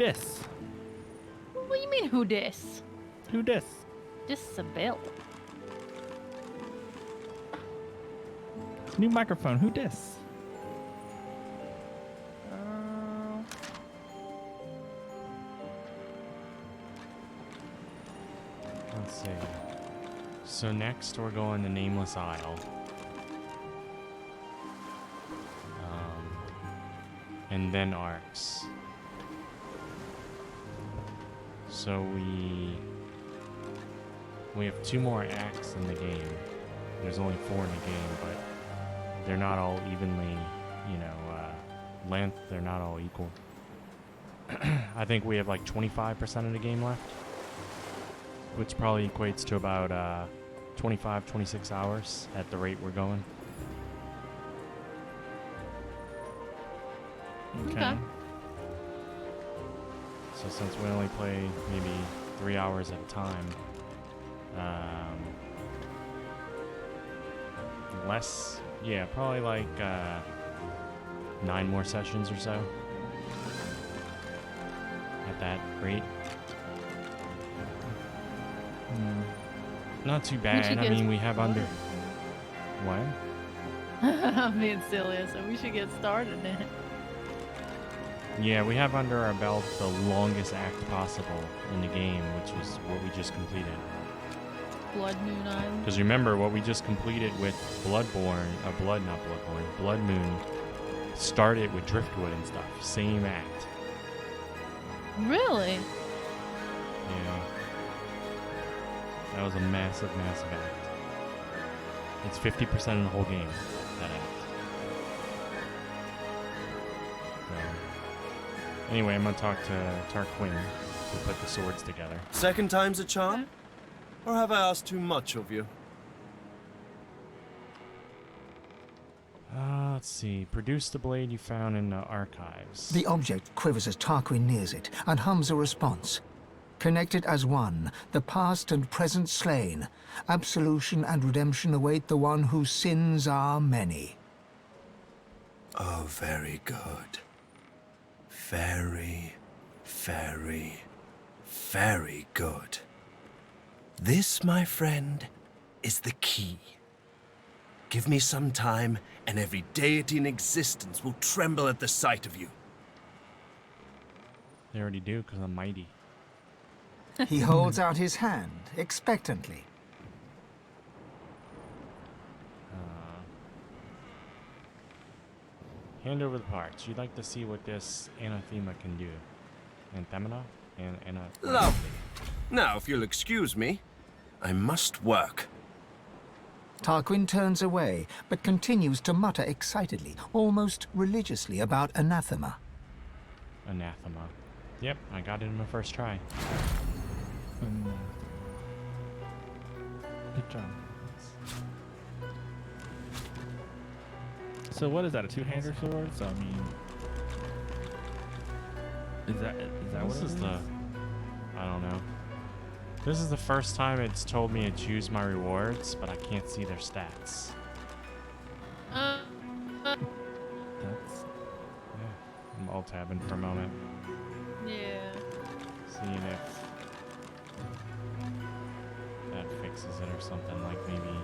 Dis. What do you mean, who dis? Who dis? Dis a bill. New microphone. Who dis? Let's see. So next we're going to Nameless Isle. And then Arcs. So we have 2 more acts in the game. There's only 4 in the game, but they're not all evenly, length. They're not all equal. I think we have like 25% of the game left, which probably equates to about 25, 26 hours at the rate we're going. Okay. So since we only play maybe 3 hours at a time, probably like 9 more sessions or so at that rate. Not too bad. I mean, we have under... What? I'm being silly. So we should get started then. Yeah, we have under our belt the longest act possible in the game, which was what we just completed. Blood Moon Island. Because remember, what we just completed with Blood Moon started with Driftwood and stuff. Same act. Really? Yeah. That was a massive, massive act. It's 50% of the whole game, that act. So, anyway, I'm going to talk to Tarquin to put the swords together. Second time's a charm? Or have I asked too much of you? Let's see. Produce the blade you found in the archives. The object quivers as Tarquin nears it and hums a response. Connected as one, the past and present slain. Absolution and redemption await the one whose sins are many. Oh, very good. Very, very, very good. This, my friend, is the key. Give me some time, and every deity in existence will tremble at the sight of you. They already do, because I'm mighty. He holds out his hand, expectantly. Hand over the parts. You'd like to see what this anathema can do. Anthemina? Lovely. Now, if you'll excuse me, I must work. Tarquin turns away, but continues to mutter excitedly, almost religiously, about anathema. Anathema. Yep, I got it in my first try. Good job. So what is that? A two-hander sword? So I mean, is that what This it is is? I don't know. This is the first time it's told me to choose my rewards, but I can't see their stats. That's Yeah, I'm alt-tabbing for a moment. Yeah. Seeing if that fixes it or something, like maybe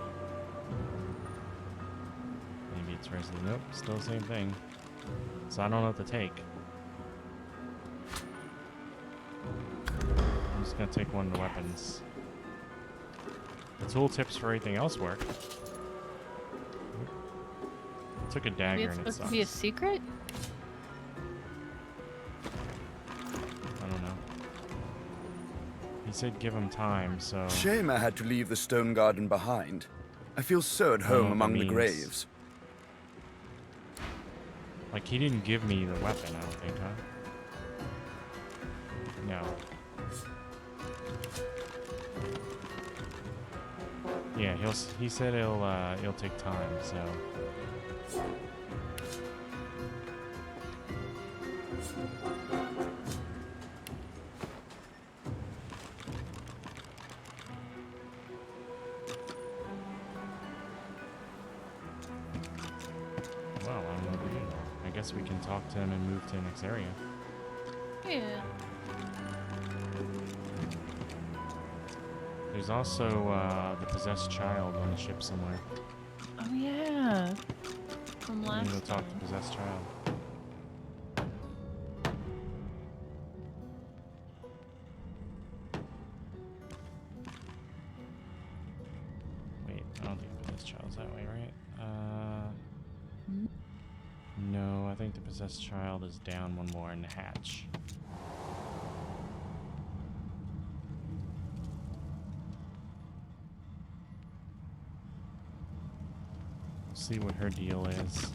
it's resolution. Nope, still the same thing. So I don't know what to take. I'm just gonna take one of the weapons. The tooltips for everything else work. I took a Maybe dagger it's and it supposed to be a sucks. secret? I don't know. He said give him time, so... Shame I had to leave the stone garden behind. I feel so at I don't know home what among that the means. graves. Like, he didn't give me the weapon, I don't think, huh? No. Yeah, he said he'll take time, so... Well, I don't know what to do now. I guess we can talk to him and move to the next area. Yeah. There's also the possessed child on the ship somewhere. Oh yeah. From I'm last gonna go talk to time. possessed child. Wait, I don't think possessed child's that way, right? No, I think the possessed child is down one more in the hatch. See what her deal is.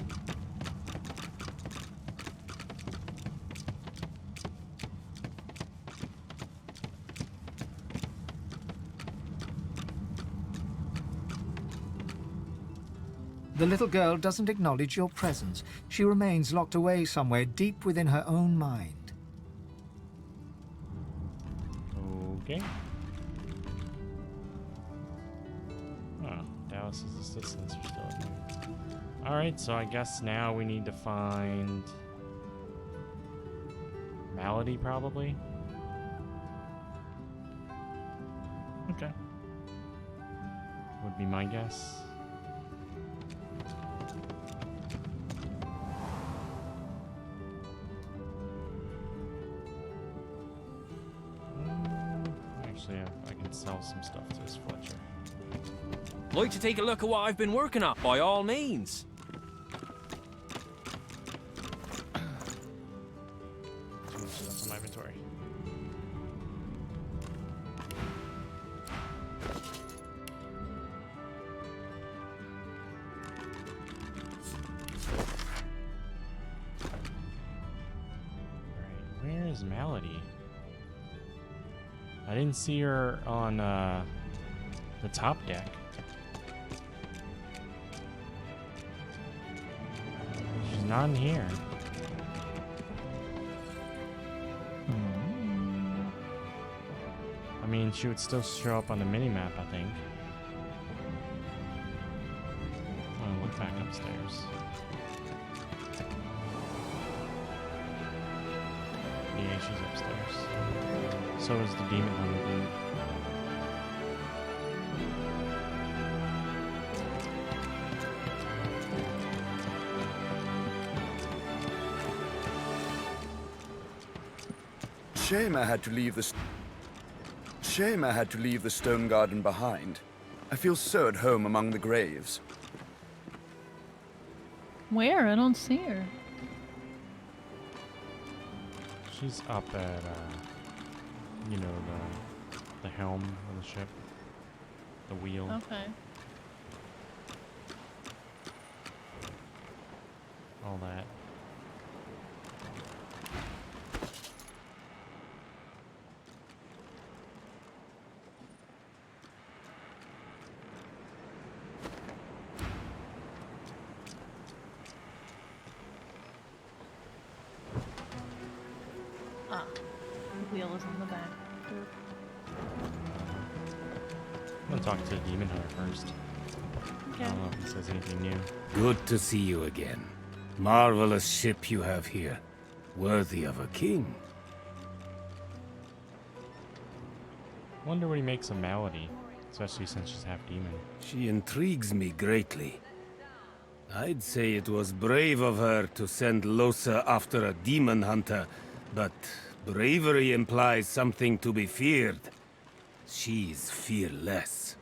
The little girl doesn't acknowledge your presence. She remains locked away somewhere deep within her own mind. Okay. Oh, Dallas's assistants are still in there. Alright, so I guess now we need to find Malady, probably. Okay. Would be my guess. Actually, I can sell some stuff to this Fletcher. Like to take a look at what I've been working on, by all means. Too much stuff in my inventory. Alright, where is Malady? I didn't see her on the top deck. She's not in here. I mean, she would still show up on the mini-map, I think. I'll look back upstairs. Yeah, she's upstairs. So is the demon hunter dude. Shame I had to leave the stone garden behind. I feel so at home among the graves. Where? I don't see her. She's up at, you know, the helm of the ship. The wheel. Okay. All that. Ah, the wheel is on the back. I'm gonna talk to the demon hunter first. Okay. I don't know if he says anything new. Good to see you again. Marvelous ship you have here. Worthy of a king. Wonder what he makes of Malady, especially since she's half demon. She intrigues me greatly. I'd say it was brave of her to send Losa after a demon hunter, but bravery implies something to be feared. She's fearless.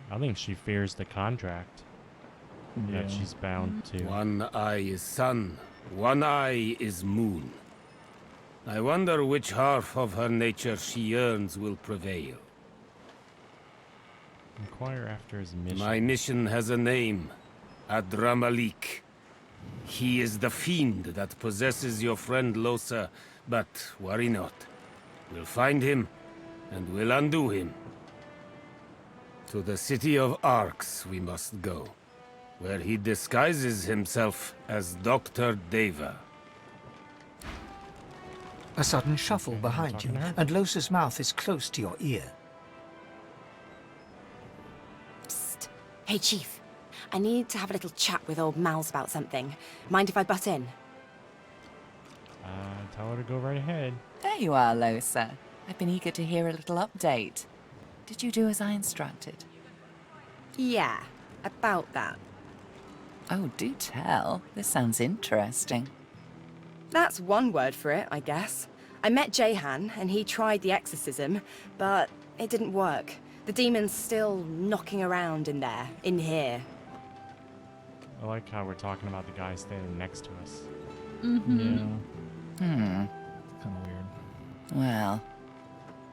I think she fears the contract Yeah. that she's bound to. One eye is sun, one eye is moon. I wonder which half of her nature she yearns will prevail. Inquire after his mission. My mission has a name. Adramalik. He is the fiend that possesses your friend Losa, but worry not. We'll find him, and we'll undo him. To the city of Arx we must go, where he disguises himself as Dr. Deva. A sudden shuffle behind you, Talking to her? and Losa's mouth is close to your ear. Psst. Hey, Chief. I need to have a little chat with old Mal's about something. Mind if I butt in? Tell her to go right ahead. There you are, Losa. I've been eager to hear a little update. Did you do as I instructed? Yeah, about that. Oh, do tell. This sounds interesting. That's one word for it, I guess. I met Jahan, and he tried the exorcism, but it didn't work. The demon's still knocking around in there, in here. I like how we're talking about the guy standing next to us. Mm-hmm. Yeah. Kind of weird. Well,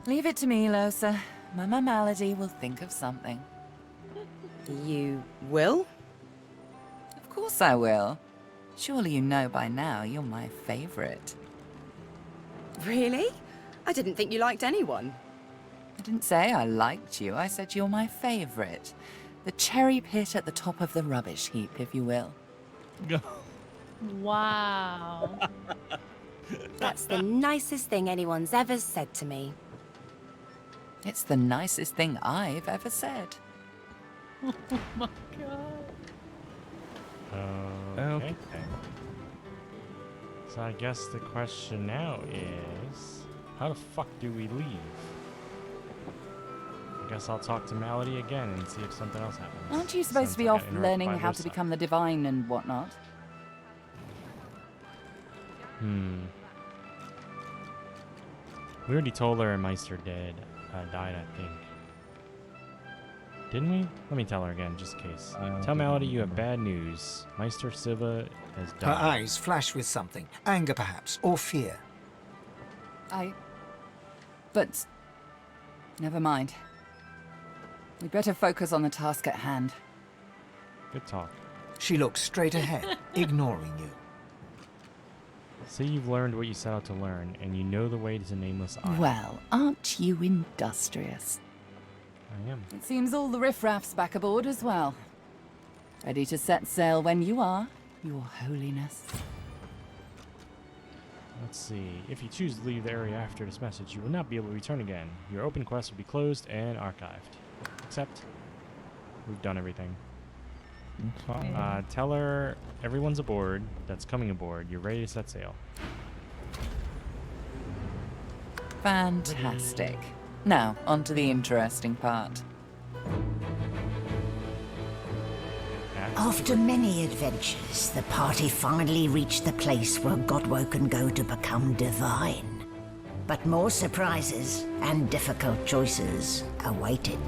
leave it to me, Losa. Mama Malady will think of something. You will? Of course I will. Surely you know by now you're my favorite. Really? I didn't think you liked anyone. I didn't say I liked you. I said you're my favorite. The cherry pit at the top of the rubbish heap, if you will. Wow. That's the nicest thing anyone's ever said to me. It's the nicest thing I've ever said. Oh my god. Okay. So I guess the question now is, how the fuck do we leave? I guess I'll talk to Malady again and see if something else happens. Aren't you supposed since to be I got off interrupted learning by how to Losa. become the divine and whatnot? We already told her Meister died, I think. Didn't we? Let me tell her again, just in case. Tell Malady you have bad news. Meister Silva has Her died. eyes flash with something. Anger, perhaps, or fear. But... never mind. We better focus on the task at hand. Good talk. She looks straight ahead, ignoring you. Say you've learned what you set out to learn, and you know the way to Nameless Isle. Well, aren't you industrious? I am. It seems all the riffraff's back aboard as well. Ready to set sail when you are, Your Holiness. Let's see. If you choose to leave the area after this message, you will not be able to return again. Your open quest will be closed and archived. Except, we've done everything. Tell her everyone's aboard that's coming aboard. You're ready to set sail. Fantastic. Now, on to the interesting part. After many adventures, the party finally reached the place where Godwo can go to become divine. But more surprises and difficult choices awaited.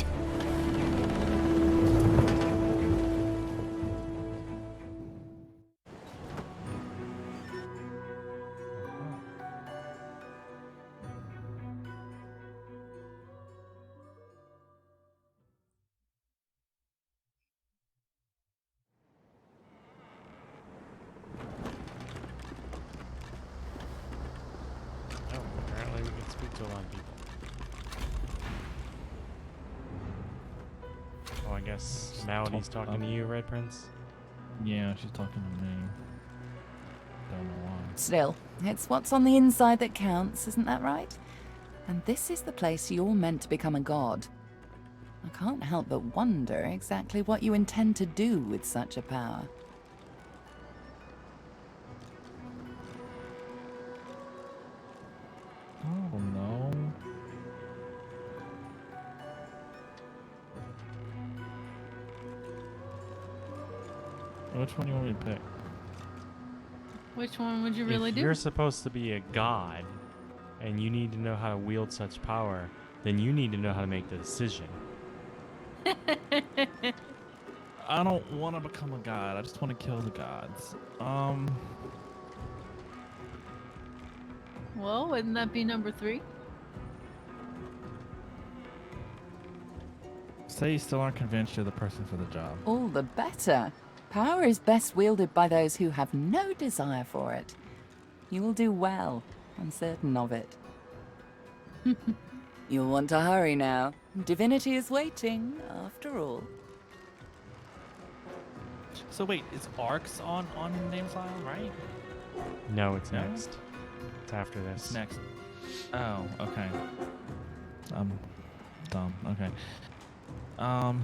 Oh, apparently we can speak to a lot of people. Oh, I guess Malady's talking to you, Red Prince? Yeah, she's talking to me. Don't know why. Still, it's what's on the inside that counts, isn't that right? And this is the place you're meant to become a god. I can't help but wonder exactly what you intend to do with such a power. Oh no. Which one do you want me to pick? Which one would you really If do? you're supposed to be a god, and you need to know how to wield such power, then you need to know how to make the decision. I don't want to become a god. I just want to kill the gods. Well, wouldn't that be number 3? Say you still aren't convinced you're the person for the job. All the better. Power is best wielded by those who have no desire for it. You will do well, I'm certain of it. You'll want to hurry now. Divinity is waiting, after all. So wait, is Arcs on Name's Isle, right? No, it's No? next. It's after this. It's next. Oh, okay. I'm dumb. Okay. I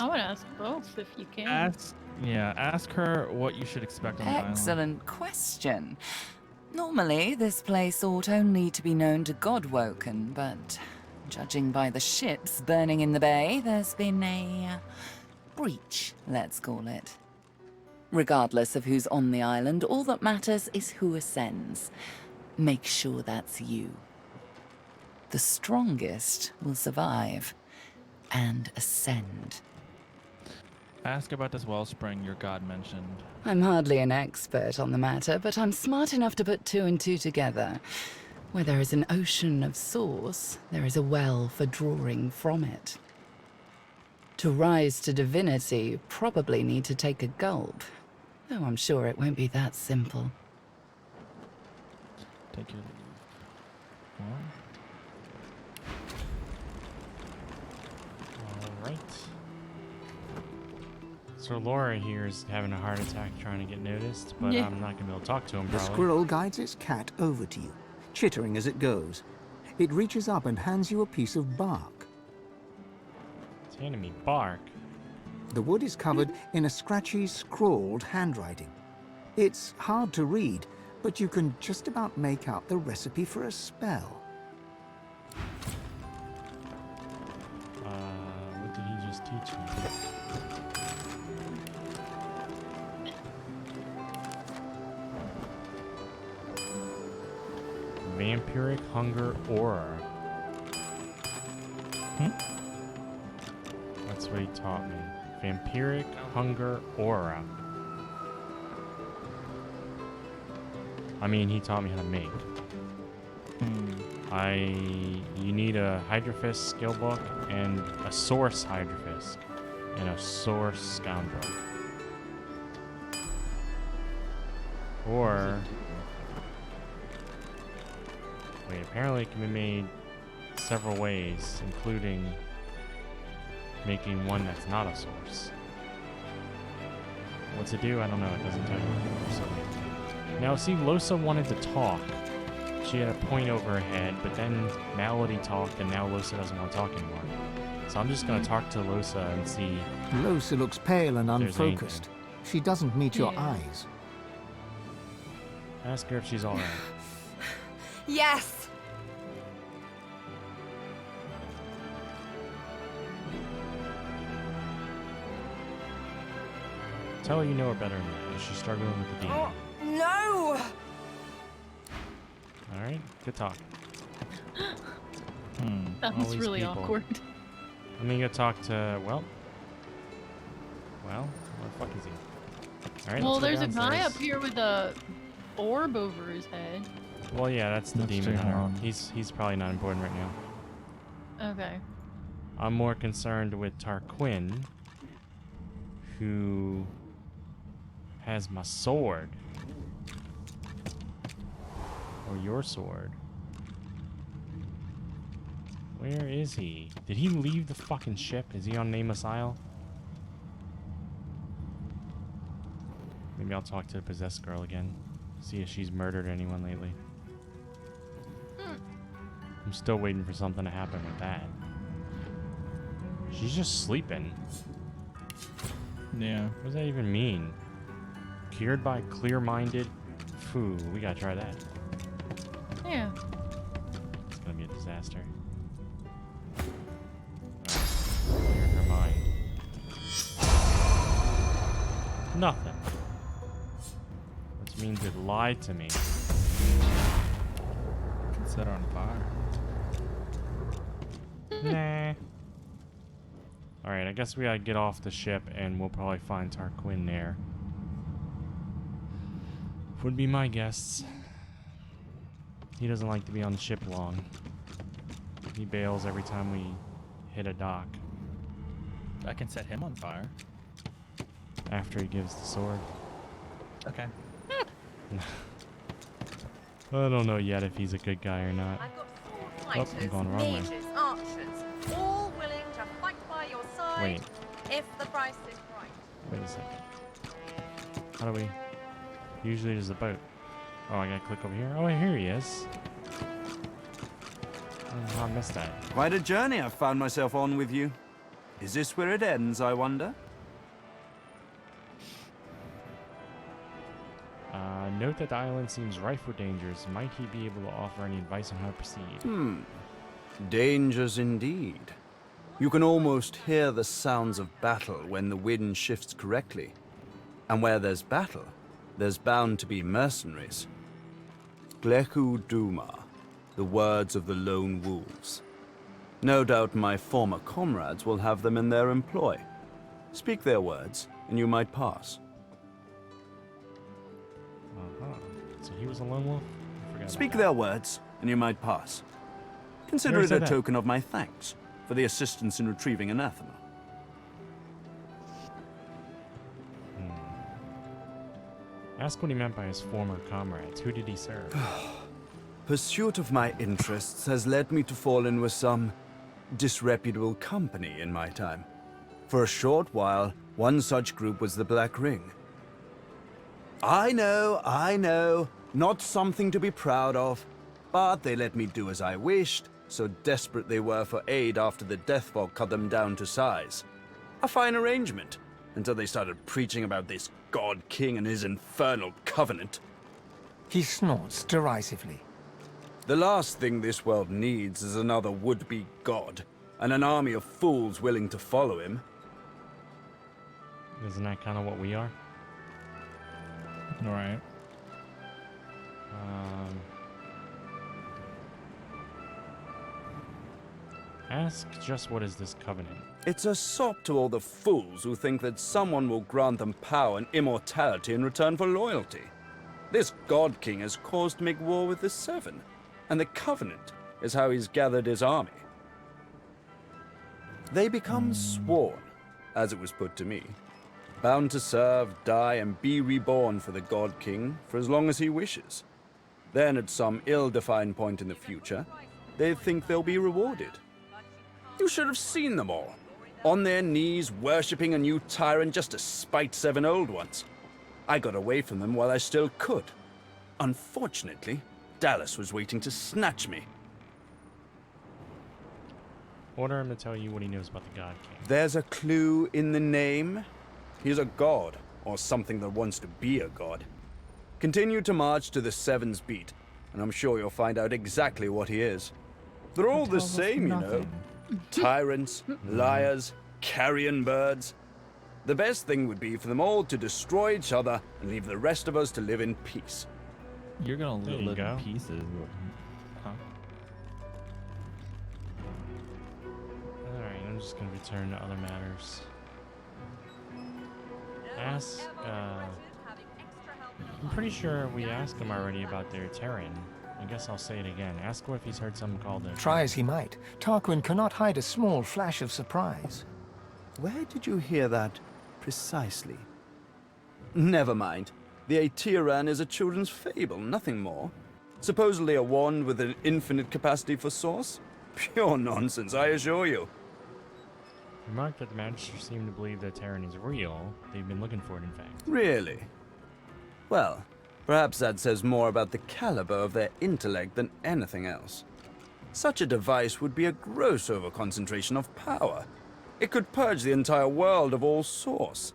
would ask both if you can. Ask her what you should expect on the island. Excellent question. Normally, this place ought only to be known to Godwoken, but judging by the ships burning in the bay, there's been a breach, let's call it. Regardless of who's on the island, all that matters is who ascends. Make sure that's you. The strongest will survive and ascend. Ask about this wellspring your god mentioned. I'm hardly an expert on the matter, but I'm smart enough to put two and two together. Where there is an ocean of source, there is a well for drawing from it. To rise to divinity, you probably need to take a gulp, though I'm sure it won't be that simple. Take your leave. Well, Alright. So Laura here is having a heart attack trying to get noticed, but Yeah. I'm not going to be able to talk to him The probably. squirrel guides its cat over to you, chittering as it goes. It reaches up and hands you a piece of bark. It's handing me bark. The wood is covered in a scratchy, scrawled handwriting. It's hard to read, but you can just about make out the recipe for a spell. What did he just teach me? Vampiric Hunger Aura. That's what he taught me. Vampiric Hunger Aura. I mean, he taught me how to make. You need a Hydrofisk skill book and a Source Hydrofisk and a Source Scoundrel. Or... wait, apparently it can be made several ways, including making one that's not a source. What's it do? I don't know. It doesn't tell you. Now, see, Losa wanted to talk. She had a point over her head, but then Malady talked, and now Losa doesn't want to talk anymore. So I'm just going to talk to Losa and see... Losa looks pale and if there's unfocused. She doesn't meet your Yeah. eyes. Ask her if she's alright. Yes! Tell her you know her better than that. She's struggling with the demon. Oh, no! Alright, good talk. That All was these really people. awkward. I'm gonna go talk to, well, where the fuck is he? Alright, Well, let's go there's a guy downstairs. up here with a orb over his head. Well, yeah, that's the That's demon hunter. Jahan. He's probably not important right now. Okay. I'm more concerned with Tarquin, who has my sword. Or your sword. Where is he? Did he leave the fucking ship? Is he on Nameless Isle? Maybe I'll talk to the possessed girl again. See if she's murdered anyone lately. I'm still waiting for something to happen with that. She's just sleeping. Yeah. What does that even mean? Cured by clear-minded? Foo, we gotta try that. Yeah. It's gonna be a disaster. Clear her mind. Nothing. Which means it lied to me. Can set her on fire. Nah. Alright, I guess we gotta get off the ship and we'll probably find Tarquin there. Would be my guess. He doesn't like to be on the ship long. He bails every time we hit a dock. I can set him on fire. After he gives the sword. Okay. I don't know yet if he's a good guy or not. I've got sword Oh, fighters, I'm going the wrong way. mages, archers, all willing to fight by your side Wait. if the price is right. Wait a second. How do we... Usually there's a boat. Oh, I gotta click over here. Oh, here he is. Oh, I missed that. Quite a journey I've found myself on with you. Is this where it ends, I wonder? Note think that the island seems rife with dangers. Might he be able to offer any advice on how to proceed? Dangers indeed. You can almost hear the sounds of battle when the wind shifts correctly. And where there's battle, there's bound to be mercenaries. Gleku Duma, the words of the lone wolves. No doubt my former comrades will have them in their employ. Speak their words, and you might pass. So he was a lone wolf? Speak their words, and you might pass. Consider it a token of my thanks for the assistance in retrieving anathema. Ask what he meant by his former comrades. Who did he serve? Pursuit of my interests has led me to fall in with some disreputable company in my time. For a short while, one such group was the Black Ring. I know, not something to be proud of, but they let me do as I wished, so desperate they were for aid after the death fog cut them down to size. A fine arrangement, until they started preaching about this God King and his infernal covenant. He snorts derisively. The last thing this world needs is another would-be god, and an army of fools willing to follow him. Isn't that kind of what we are? All right. Ask just what is this covenant? It's a sop to all the fools who think that someone will grant them power and immortality in return for loyalty. This God King has caused to make war with the Seven, and the Covenant is how he's gathered his army. They become sworn, as it was put to me, bound to serve, die, and be reborn for the God King for as long as he wishes. Then, at some ill-defined point in the future, they think they'll be rewarded. You should have seen them all, on their knees, worshipping a new tyrant just to spite 7 old ones. I got away from them while I still could. Unfortunately, Dallas was waiting to snatch me. Order him to tell you what he knows about the God King. There's a clue in the name. He's a god, or something that wants to be a god. Continue to march to the Seven's beat, and I'm sure you'll find out exactly what he is. They're all the same, you know. Tyrants, liars, carrion birds. The best thing would be for them all to destroy each other and leave the rest of us to live in peace. You're gonna live in pieces. Huh? Alright, I'm just gonna return to other matters. Ask, I'm pretty sure we asked him already about their Terran. I guess I'll say it again. Ask if he's heard something called a... Try as he might, Tarquin cannot hide a small flash of surprise. Where did you hear that precisely? Never mind. The Aetiran is a children's fable, nothing more. Supposedly a wand with an infinite capacity for source? Pure nonsense, I assure you. Remarked that the Magisters seem to believe that Terran is real. They've been looking for it, in fact. Really? Well, perhaps that says more about the caliber of their intellect than anything else. Such a device would be a gross overconcentration of power. It could purge the entire world of all source.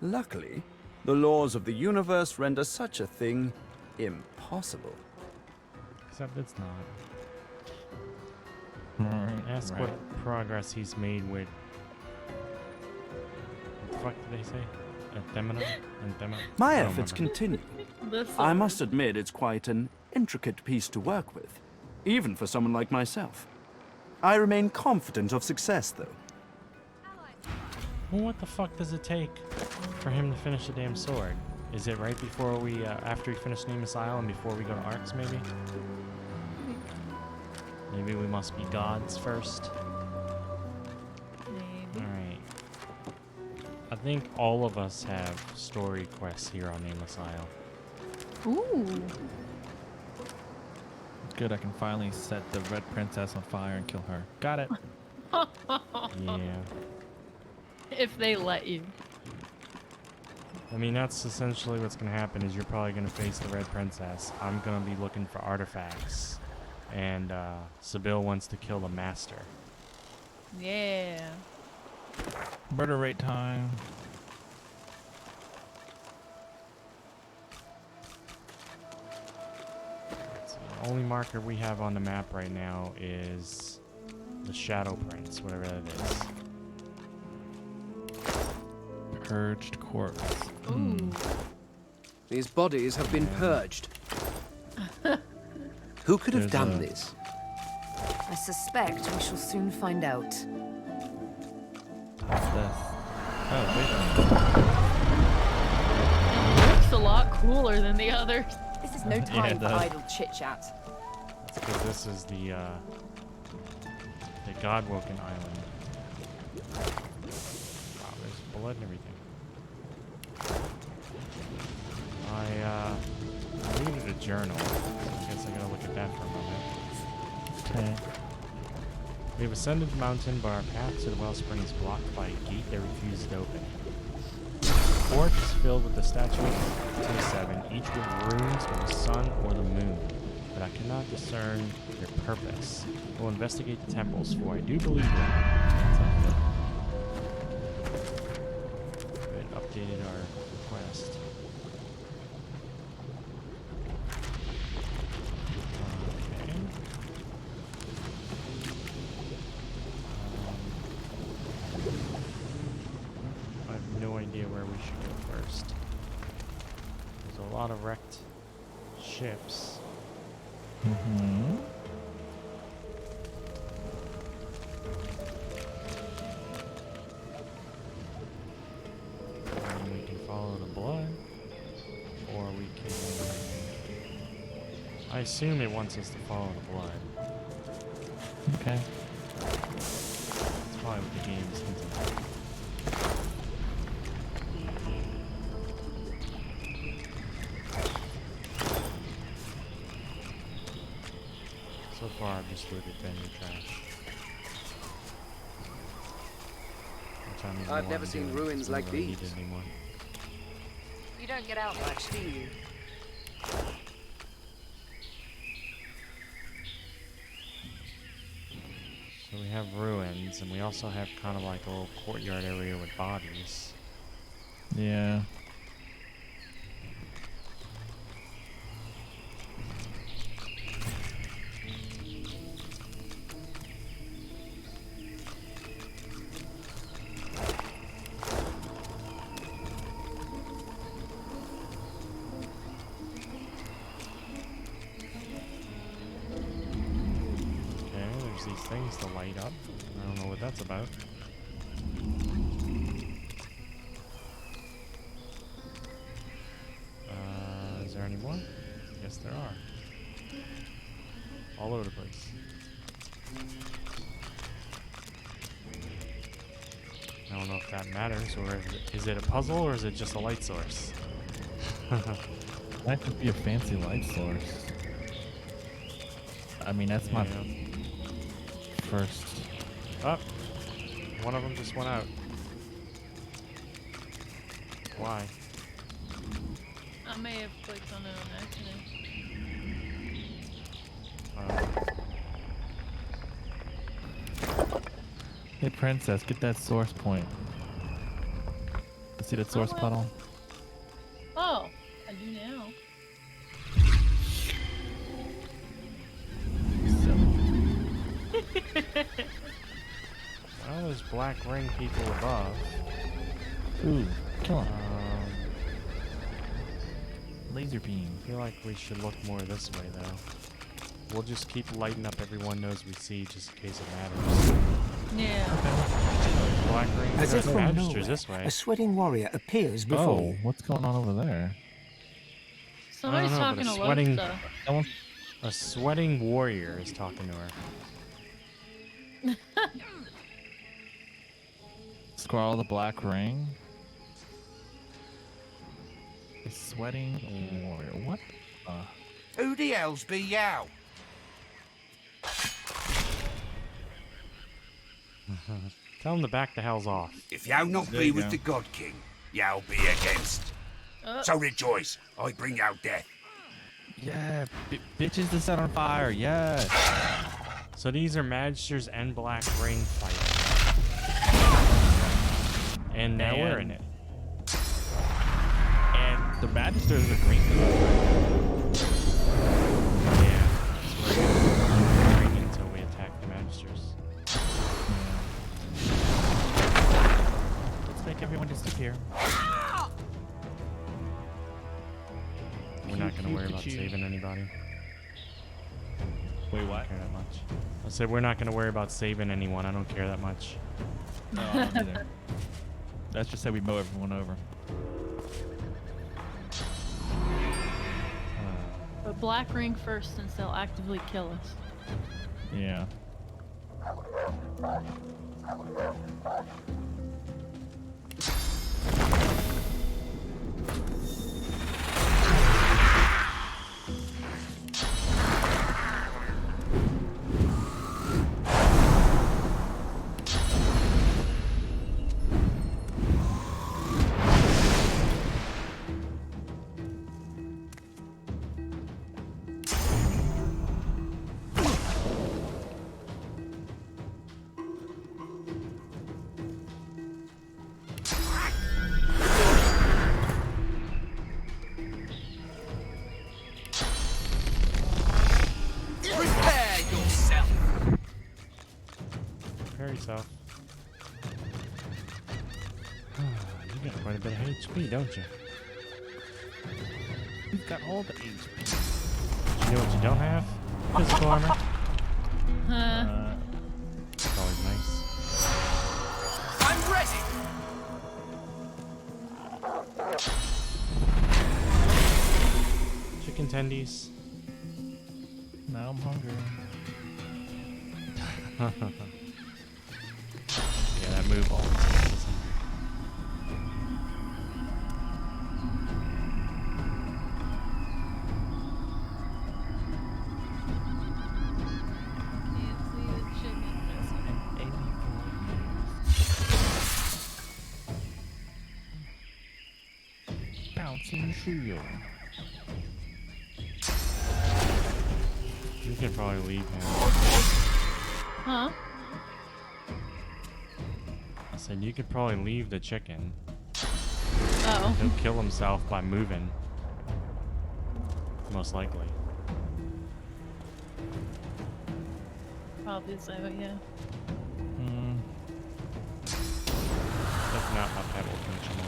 Luckily, the laws of the universe render such a thing impossible. Except it's not. Ask what progress he's made with... What the fuck did they say? My efforts continue. I must admit it's quite an intricate piece to work with, even for someone like myself. I remain confident of success, though. Well, what the fuck does it take for him to finish the damn sword? Is it right before we, after we finish Nemus Isle and before we go to Arx, maybe? Maybe we must be gods first? Maybe. Alright. I think all of us have story quests here on Nameless Isle. Ooh. Good, I can finally set the Red Princess on fire and kill her. Got it. Yeah. If they let you. I mean, that's essentially what's going to happen is you're probably going to face the Red Princess. I'm going to be looking for artifacts. And, Sibyl wants to kill the Master. Yeah. Murder rate time. only marker we have on the map right now is the Shadow Prince, whatever that is. Purged corpse. Ooh. These bodies have been purged. Who could have done this? I suspect we shall soon find out. What's this? Oh, It looks a lot cooler than the others. This is no time for idle chit-chat. That's because this is the Godwoken Island. Wow, there's blood and everything. I needed a journal, so I guess I gotta look at that for a moment. Okay. We have ascended the mountain, but our path to the wellspring is blocked by a gate that refuses to open. The fort is filled with the statues to the seven, each with runes of the sun or the moon, but I cannot discern their purpose. We'll investigate the temples, for I do believe them. We updated our request. Where we should go first. There's a lot of wrecked ships. Mm-hmm. And we can follow the blood, or we can... I assume it wants us to follow the blood. Okay. That's probably what the game is hinting at. So far, I've just looted vendor trash. I've never seen ruins like these. You don't get out much, do you? So we have ruins, and we also have kind of like a little courtyard area with bodies. Yeah. These things to light up. I don't know what that's about. Is there any more? Yes, there are. All over the place. I don't know if that matters, or is it a puzzle, or is it just a light source? That could be a fancy light source. I mean, that's my first. Oh, one of them just went out. Why? I may have clicked on it on accident. Hey, Princess, get that source point. See that source puddle? Oh, I do now. Well, there's black ring people above. Ooh, kill him. Laser beam. I feel like we should look more this way, though. We'll just keep lighting up everyone knows we see, just in case it matters. Yeah. Black ring. As if from nowhere, this way. a sweating warrior appears before you. Oh, what's going on over there? Somebody's talking to Losa. A sweating warrior is talking to her. Squirrel the black ring. A sweating warrior. What? Who the hell's be yow? Tell him to back the hells off. If yow not be with the God King, yow be against. So rejoice, I bring yow death. Yeah, bitches to set on fire, yeah. So these are Magisters and Black Ring fighting. And now we're in it. And the Magisters are green. Yeah. Wait, I what? don't care that much. I said we're not gonna worry about saving anyone. I don't care that much. No, I don't either. That's just say we mow everyone over. But Black Ring first, since they'll actively kill us. Yeah. Prepare yourself. You got quite a bit of HP, don't you? He's got all the HP. You know what you don't have? Physical armor. Huh. It's always nice. I'm ready! Chicken tendies. Now I'm hungry. Yeah, that move always makes us hungry. Bouncing shield. You can probably leave him. Huh? I said you could probably leave the chicken. Oh. He'll kill himself by moving. Most likely. Probably so, yeah. If not, my pet will finish him off.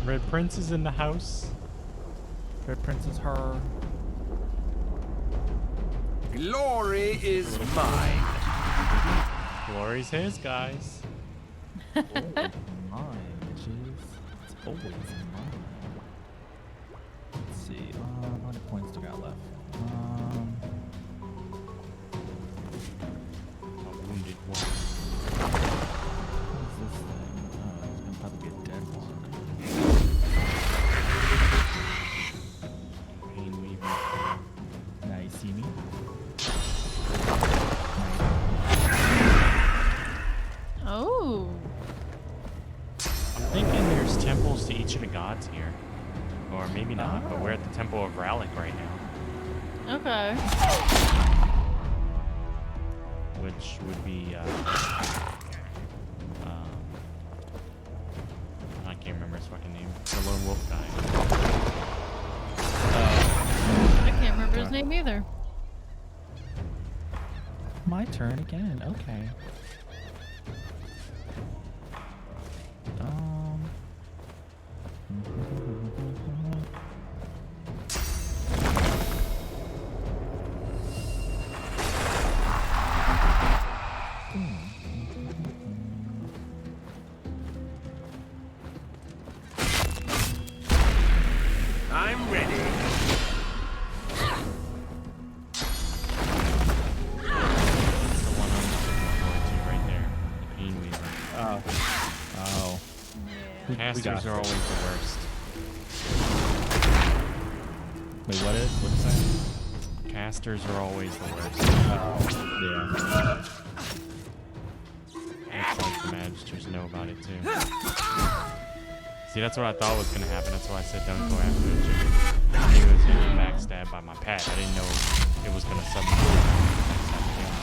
Red Prince is in the house. Red Prince is her. Glory is mine. Glory's his, guys. Always mine, jeez. It's always mine. Let's see. How many points do I got left? A wounded one. What's this thing? Oh, it's gonna probably be a dead one. Pain weaver. Now you see me? Oh. I'm thinking there's temples to each of the gods here. Or maybe not, but we're at the Temple of Ralik right now. Okay. Which would be, I can't remember his fucking name. The lone wolf guy. I can't remember his name either. My turn again. Okay. I'm ready. Right there. The Pain Weaver. Oh. We Casters got are always the worst. Wait, what's that? Casters are always the worst. Yeah. It's like the Magisters know about it too. See, that's what I thought was gonna happen. That's why I said don't go after the chicken. I knew it was gonna get backstabbed by my pet. I didn't know it was gonna suddenly backstab him.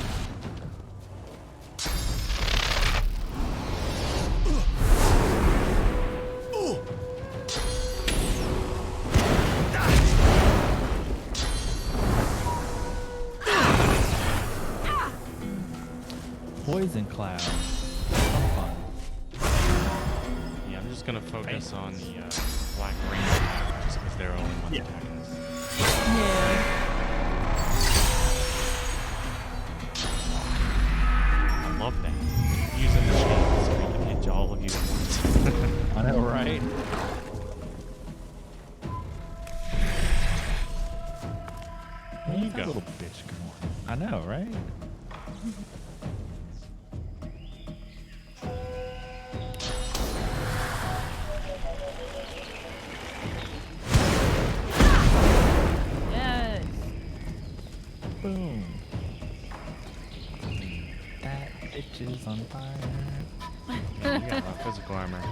Poison cloud. just gonna focus on the Black Ring attack, just because they're the only ones attacking us. Yeah. I love that. Using the shield so we can hit all of you at once. I know, right? There you That go. little bitch going. I know, right? Yes. Boom. That bitch is on fire. Yeah, you got physical armor. You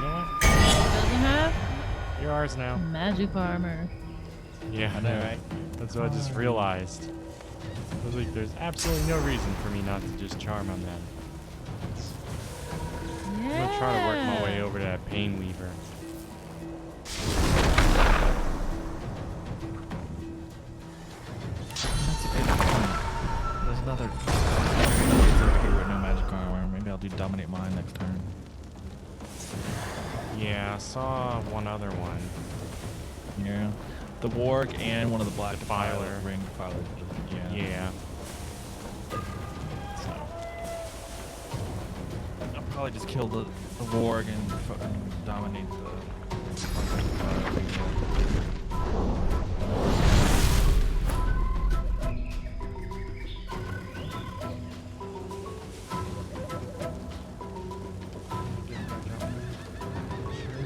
know what? Doesn't have You're ours now. magic armor. Yeah, I know, right? That's what I just realized. I was like, there's absolutely no reason for me not to just charm on them. I'm gonna try to work my way over to that Pain Weaver. That's a good point. There's another. It's okay with no magic armor. Maybe I'll do dominate mine next turn. Yeah, I saw one other one. Yeah. The warg and one of the black Defiler. Ring Defiler. Yeah. Yeah. So I'll probably just kill the warg and dominate the.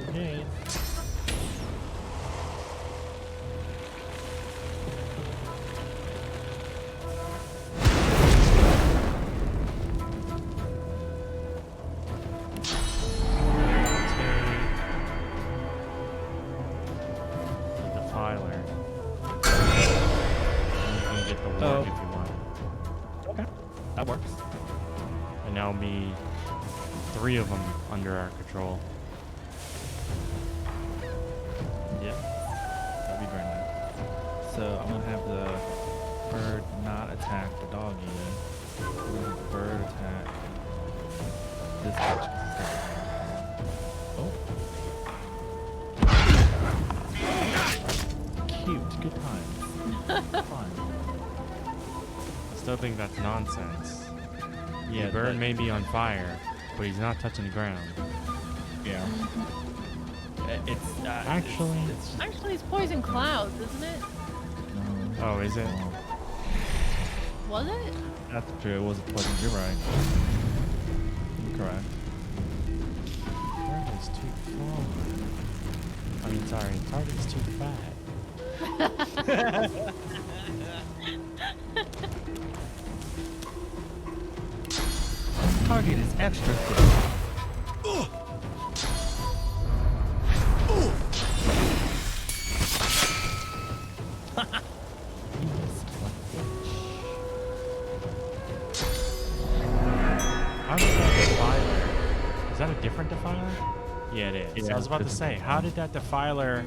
Okay. Defiler. And you can get the warg if you want. Okay. That works. And now be 3 of them under our control. Yeah. That'd be very nice. So I'm gonna have the bird not attack the doggy. I'm gonna have the bird attack this bitch 'cause it's got the Oh. Cute. Good times. Fun. I still think that's nonsense. Yeah, The bird that- may be on fire, but he's not touching the ground. Yeah. It's Actually- Actually, it's poison clouds, isn't it? Oh, is it? Was it? That's true. It was a poison. You're right. You're correct. Target is too full. I mean, sorry, target is too fat. Target is extra thick. You missed like bitch. How did that defiler? Is that a different defiler? Yeah, it is. Yeah, I was about to it's a say, different how one. did that defiler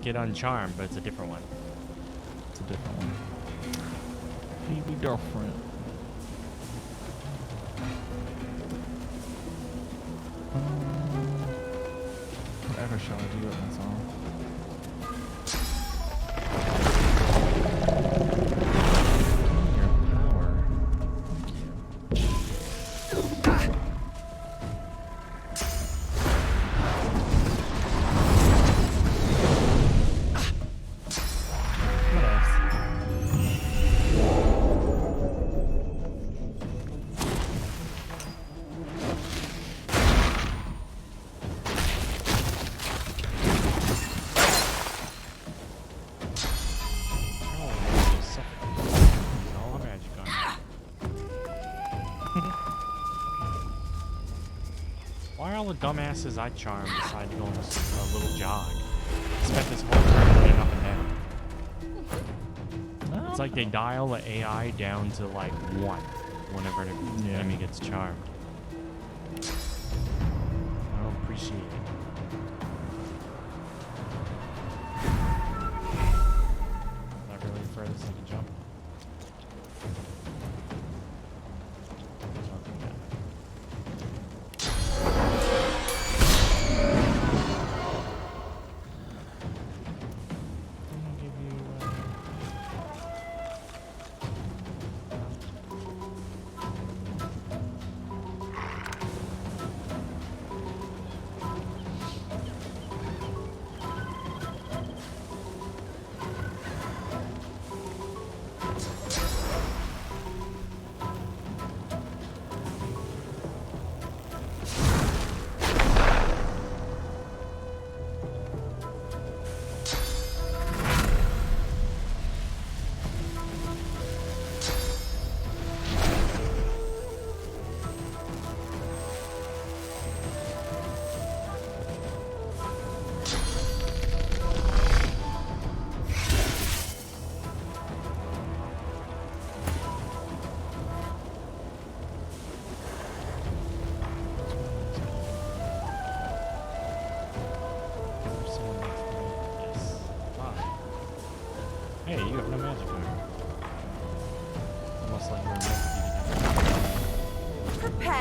get uncharmed? But it's a different one. It's a different one. Maybe different. Whatever shall I do it myself? Your power. Thank you. What else? All magic on it. Why are all the dumbasses I charmed decide to go on a little jog? Spent this whole turn running up and down. It's like they dial the AI down to like 1 whenever the enemy gets charmed. I don't appreciate it. Not really the furthest I can jump.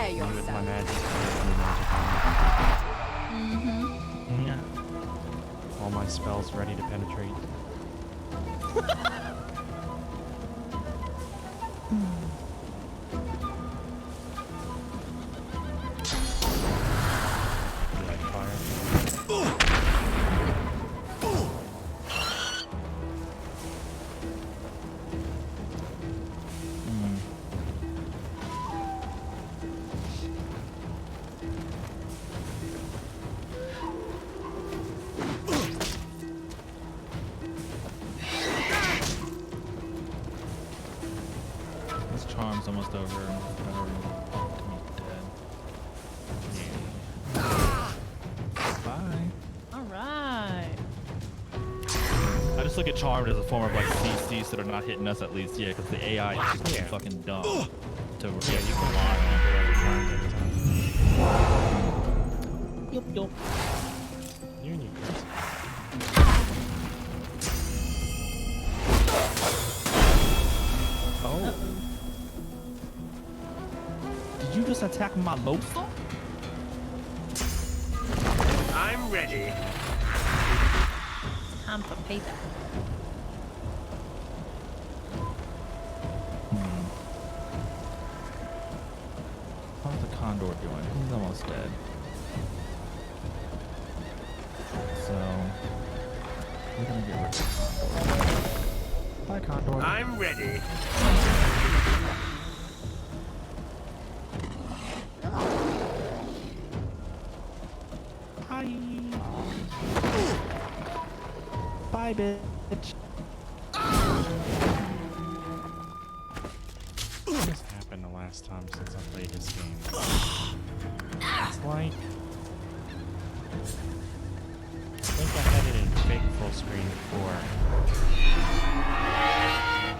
Me with my yourself. magic. Mm-hmm. Yeah. All my spells ready to penetrate. Like fire. This charm's almost over. Bye. All right. I just look at charmed as a form of like CC, so they're not hitting us at least. Yeah, because the AI is just too fucking dumb to Yeah, you can rely on whoever charmed every time. Yup, yup. You and you crazy. Oh. Did you just attack my Losa? I'm ready. Time for payback. How's the Condor doing? He's almost dead. So, we're gonna get rid of the Condor. Bye, Condor. I'm ready. Hi. Bye, bitch. What has happened the last time since I played this game? It's like... I think I had it in fake full screen before.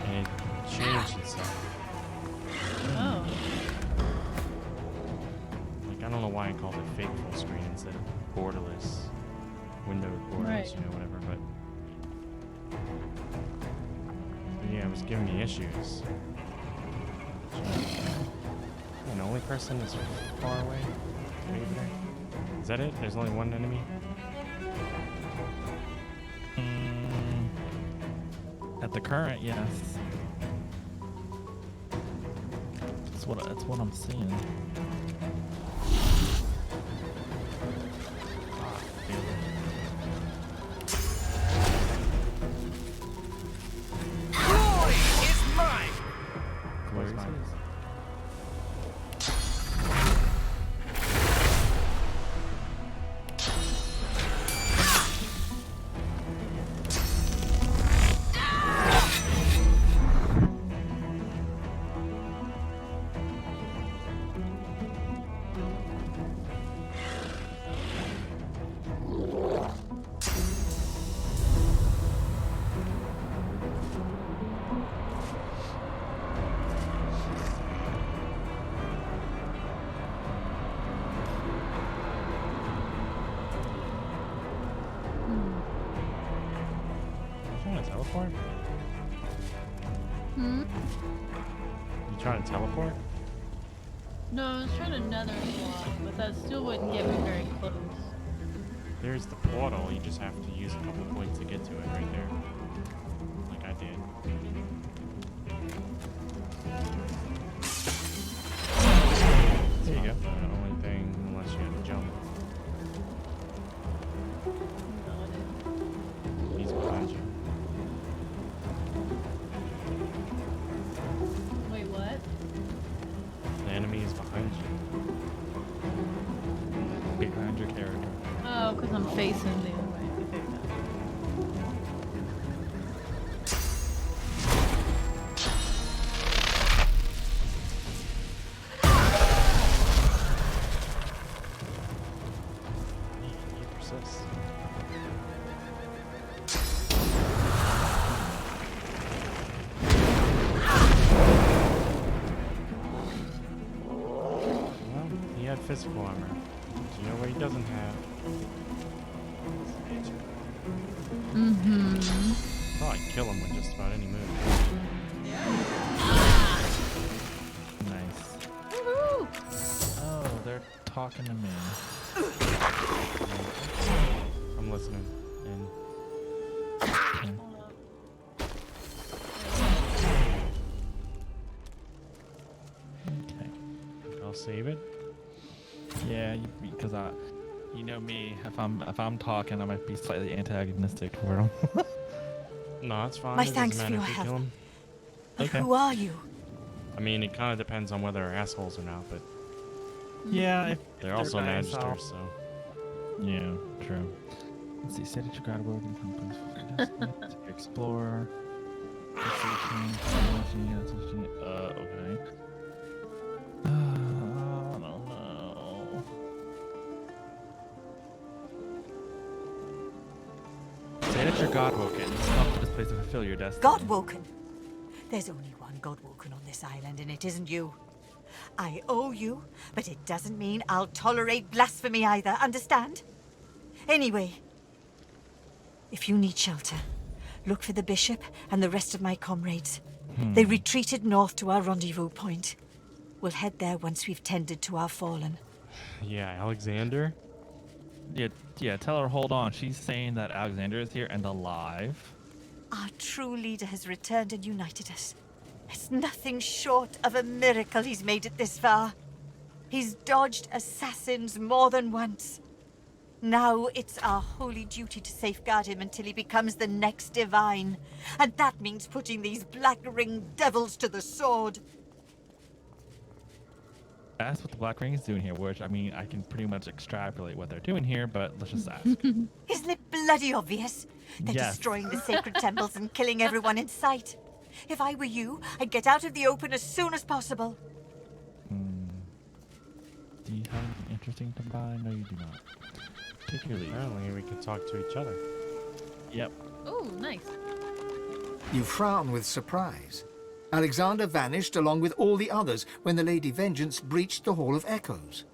And it changed itself. Oh. Like, I don't know why I called it fake full screen instead of borderless. Windows borderless, Right. you know, whatever, but... yeah, it was giving me issues. And the only person is far away. Maybe there. Is that it? There's only one enemy? At the current, yes. That's what I'm seeing. Glory is mine. Where's mine? Trying to teleport? Hmm? You trying to teleport? No, I was trying to nether block, but that still wouldn't get me very close. There's the portal, you just have to use a couple points to get to it right there. Like I did. There you go. The only thing, unless you have to jump. He's behind you. Wait, what? The enemy is behind you. Behind your character. Oh, because I'm facing the other way. Okay, got it. You persist. Well, he had physical armor. Do you know what he doesn't have? Mm-hmm. Probably kill him with just about any move. Nice. Woohoo! talking to me. I'm listening. Okay. Okay. I'll save it. Yeah, because you know me. If I'm talking, I might be slightly antagonistic toward him. No, it's fine. My It doesn't thanks for matter your if you help. kill him. But Okay. who are you? I mean, it kind of depends on whether they're assholes or not, but Yeah, if they're also nice, magisters, so. Yeah, true. Let's see. Say that you got a working compass. Explore. Okay. I don't know. Say that you're God-woken. You come to this place to fulfill your destiny. Godwoken. There's only one Godwoken on this island, and it isn't you. I owe you, but it doesn't mean I'll tolerate blasphemy either, understand? Anyway, if you need shelter, look for the bishop and the rest of my comrades. They retreated north to our rendezvous point. We'll head there once we've tended to our fallen. Yeah, Alexander? Yeah, tell her hold on. She's saying that Alexander is here and alive. Our true leader has returned and united us. It's nothing short of a miracle he's made it this far. He's dodged assassins more than once. Now it's our holy duty to safeguard him until he becomes the next divine. And that means putting these Black Ring devils to the sword. That's what the Black Ring is doing here, which, I mean, I can pretty much extrapolate what they're doing here, but let's just ask. Isn't it bloody obvious? They're Yes. destroying the sacred temples and killing everyone in sight. If I were you, I'd get out of the open as soon as possible. Do you have anything interesting to buy? No, you do not. Take your leave. Apparently we can talk to each other. Yep. Oh, nice. You frown with surprise. Alexander vanished along with all the others when the Lady Vengeance breached the Hall of Echoes.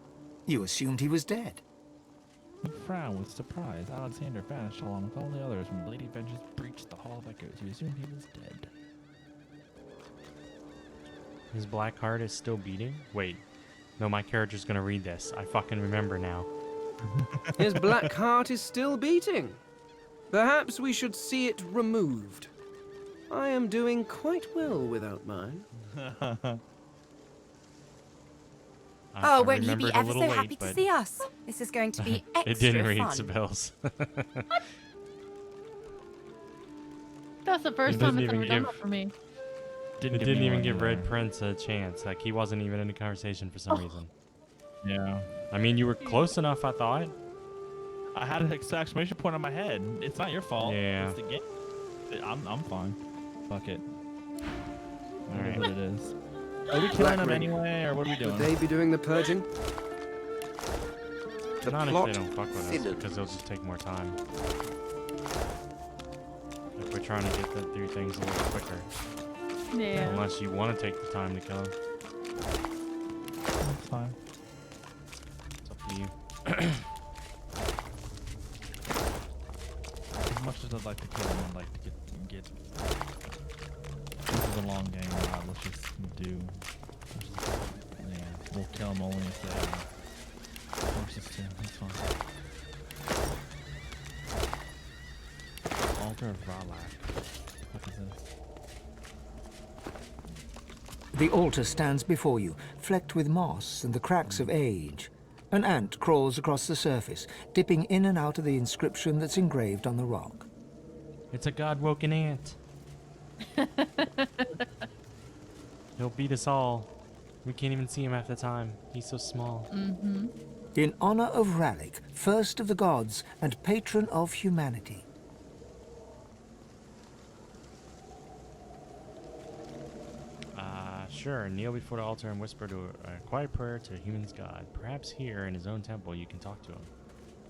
You assumed he was dead. You frown with surprise. Alexander vanished along with all the others when Lady Vengeance breached the Hall of Echoes. You assumed he was dead. His black heart is still beating? Wait. No, my character's gonna read this. I fucking remember now. His black heart is still beating. Perhaps we should see it removed. I am doing quite well without mine. Oh, won't you be remembered a ever so little happy late, to but see us? This is going to be extra it didn't read fun. spells. That's the first It time doesn't it's ever even done give- that for me. It didn't even give Red Prince a chance. Like, he wasn't even in the conversation for some reason. Yeah. I mean, you were close enough, I thought. I had an exclamation point on my head. It's not your fault. Yeah. It's the game. I'm fine. Fuck it. All It is right. what it is. Are we killing them anyway, or what are we doing? Would they be doing the purging? Not if they plot don't fuck with us, thinnens. because they'll just take more time. If we're trying to get through things a little quicker. Yeah. Unless you want to take the time to kill them. That's fine. It's up to you. As much as I'd like to kill them, I'd like to get. This is a long game. Let's just do. Yeah, we'll kill them only if they. Forces to. That's fine. Altar of Ralak. What is this? The altar stands before you, flecked with moss and the cracks of age. An ant crawls across the surface, dipping in and out of the inscription that's engraved on the rock. It's a god-woken ant. He'll beat us all. We can't even see him half the time. He's so small. In honor of Rallick, first of the gods and patron of humanity. Sure. Kneel before the altar and whisper to a quiet prayer to a human's god. Perhaps here in his own temple you can talk to him.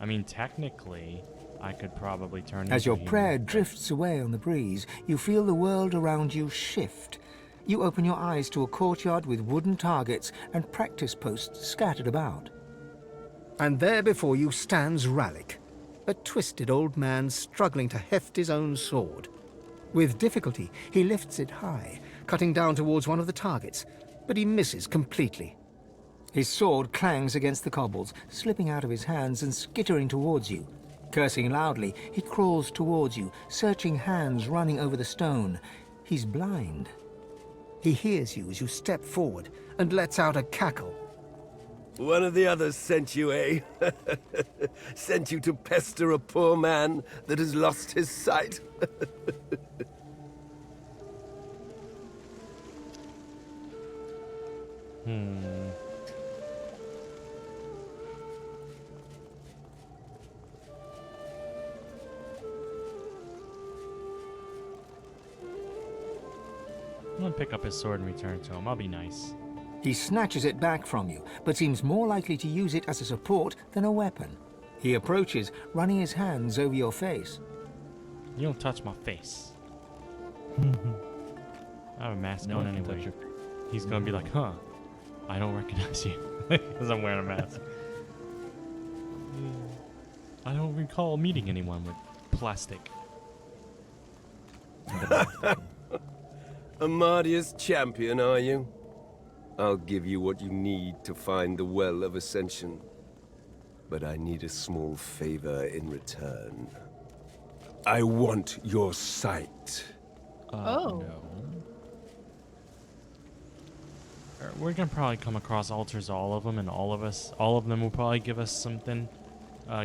I mean, technically, I could probably turn As into your a human, prayer but- drifts away on the breeze, you feel the world around you shift. You open your eyes to a courtyard with wooden targets and practice posts scattered about. And there before you stands Rallick, a twisted old man struggling to heft his own sword. With difficulty, he lifts it high, cutting down towards one of the targets, but he misses completely. His sword clangs against the cobbles, slipping out of his hands and skittering towards you. Cursing loudly, he crawls towards you, searching hands running over the stone. He's blind. He hears you as you step forward and lets out a cackle. One of the others sent you, eh? Sent you to pester a poor man that has lost his sight? I'm gonna pick up his sword and return it to him. I'll be nice. He snatches it back from you, but seems more likely to use it as a support than a weapon. He approaches, running his hands over your face. You don't touch my face. I have a mask on anyway. He's gonna be like, huh, I don't recognize you. Because I'm wearing a mask. I don't recall meeting anyone with plastic. A Mardius champion, are you? I'll give you what you need to find the Well of Ascension. But I need a small favor in return. I want your sight. Oh. No. We're gonna probably come across altars, all of them, and all of them will probably give us something,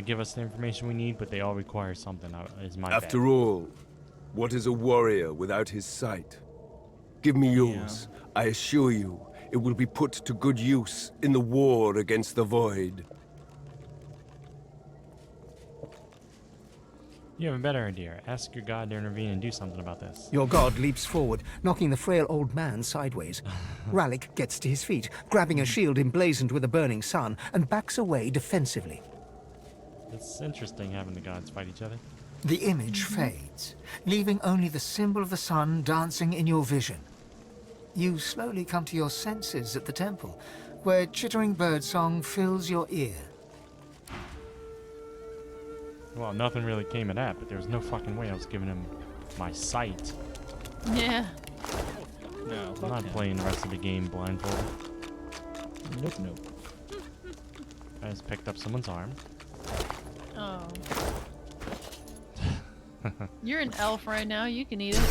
give us the information we need, but they all require something, is my bet. After all, what is a warrior without his sight? Give me yours. Yeah. I assure you, it will be put to good use in the war against the Void. You have a better idea. Ask your god to intervene and do something about this. Your god leaps forward, knocking the frail old man sideways. Rallic gets to his feet, grabbing a shield emblazoned with a burning sun, and backs away defensively. It's interesting having the gods fight each other. The image fades, leaving only the symbol of the sun dancing in your vision. You slowly come to your senses at the temple, where chittering birdsong fills your ear. Well, nothing really came of that, but there was no fucking way I was giving him my sight. Yeah. No, I'm not playing the rest of the game blindfolded. Nope, nope. I just picked up someone's arm. Oh. You're an elf right now. You can eat it.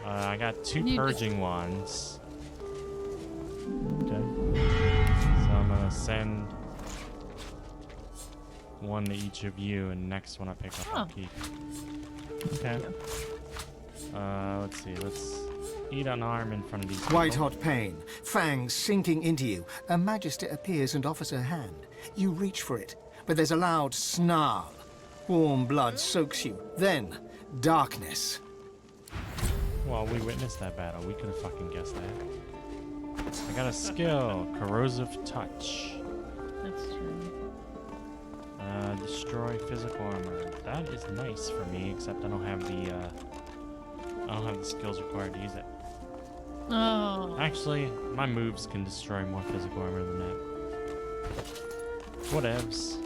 I got two purging wands. Okay. So I'm gonna send one to each of you, and next one I pick up I'll keep. Okay. Let's see. Let's eat an arm in front of these people. White-hot pain, fangs sinking into you. A magister appears and offers her hand. You reach for it, but there's a loud snarl. Warm blood soaks you. Then, darkness. Well, we witnessed that battle. We could have fucking guessed that. I got a skill, corrosive touch. That's true. Destroy physical armor. That is nice for me, except I don't have the skills required to use it. Oh. Actually, my moves can destroy more physical armor than that. Whatevs.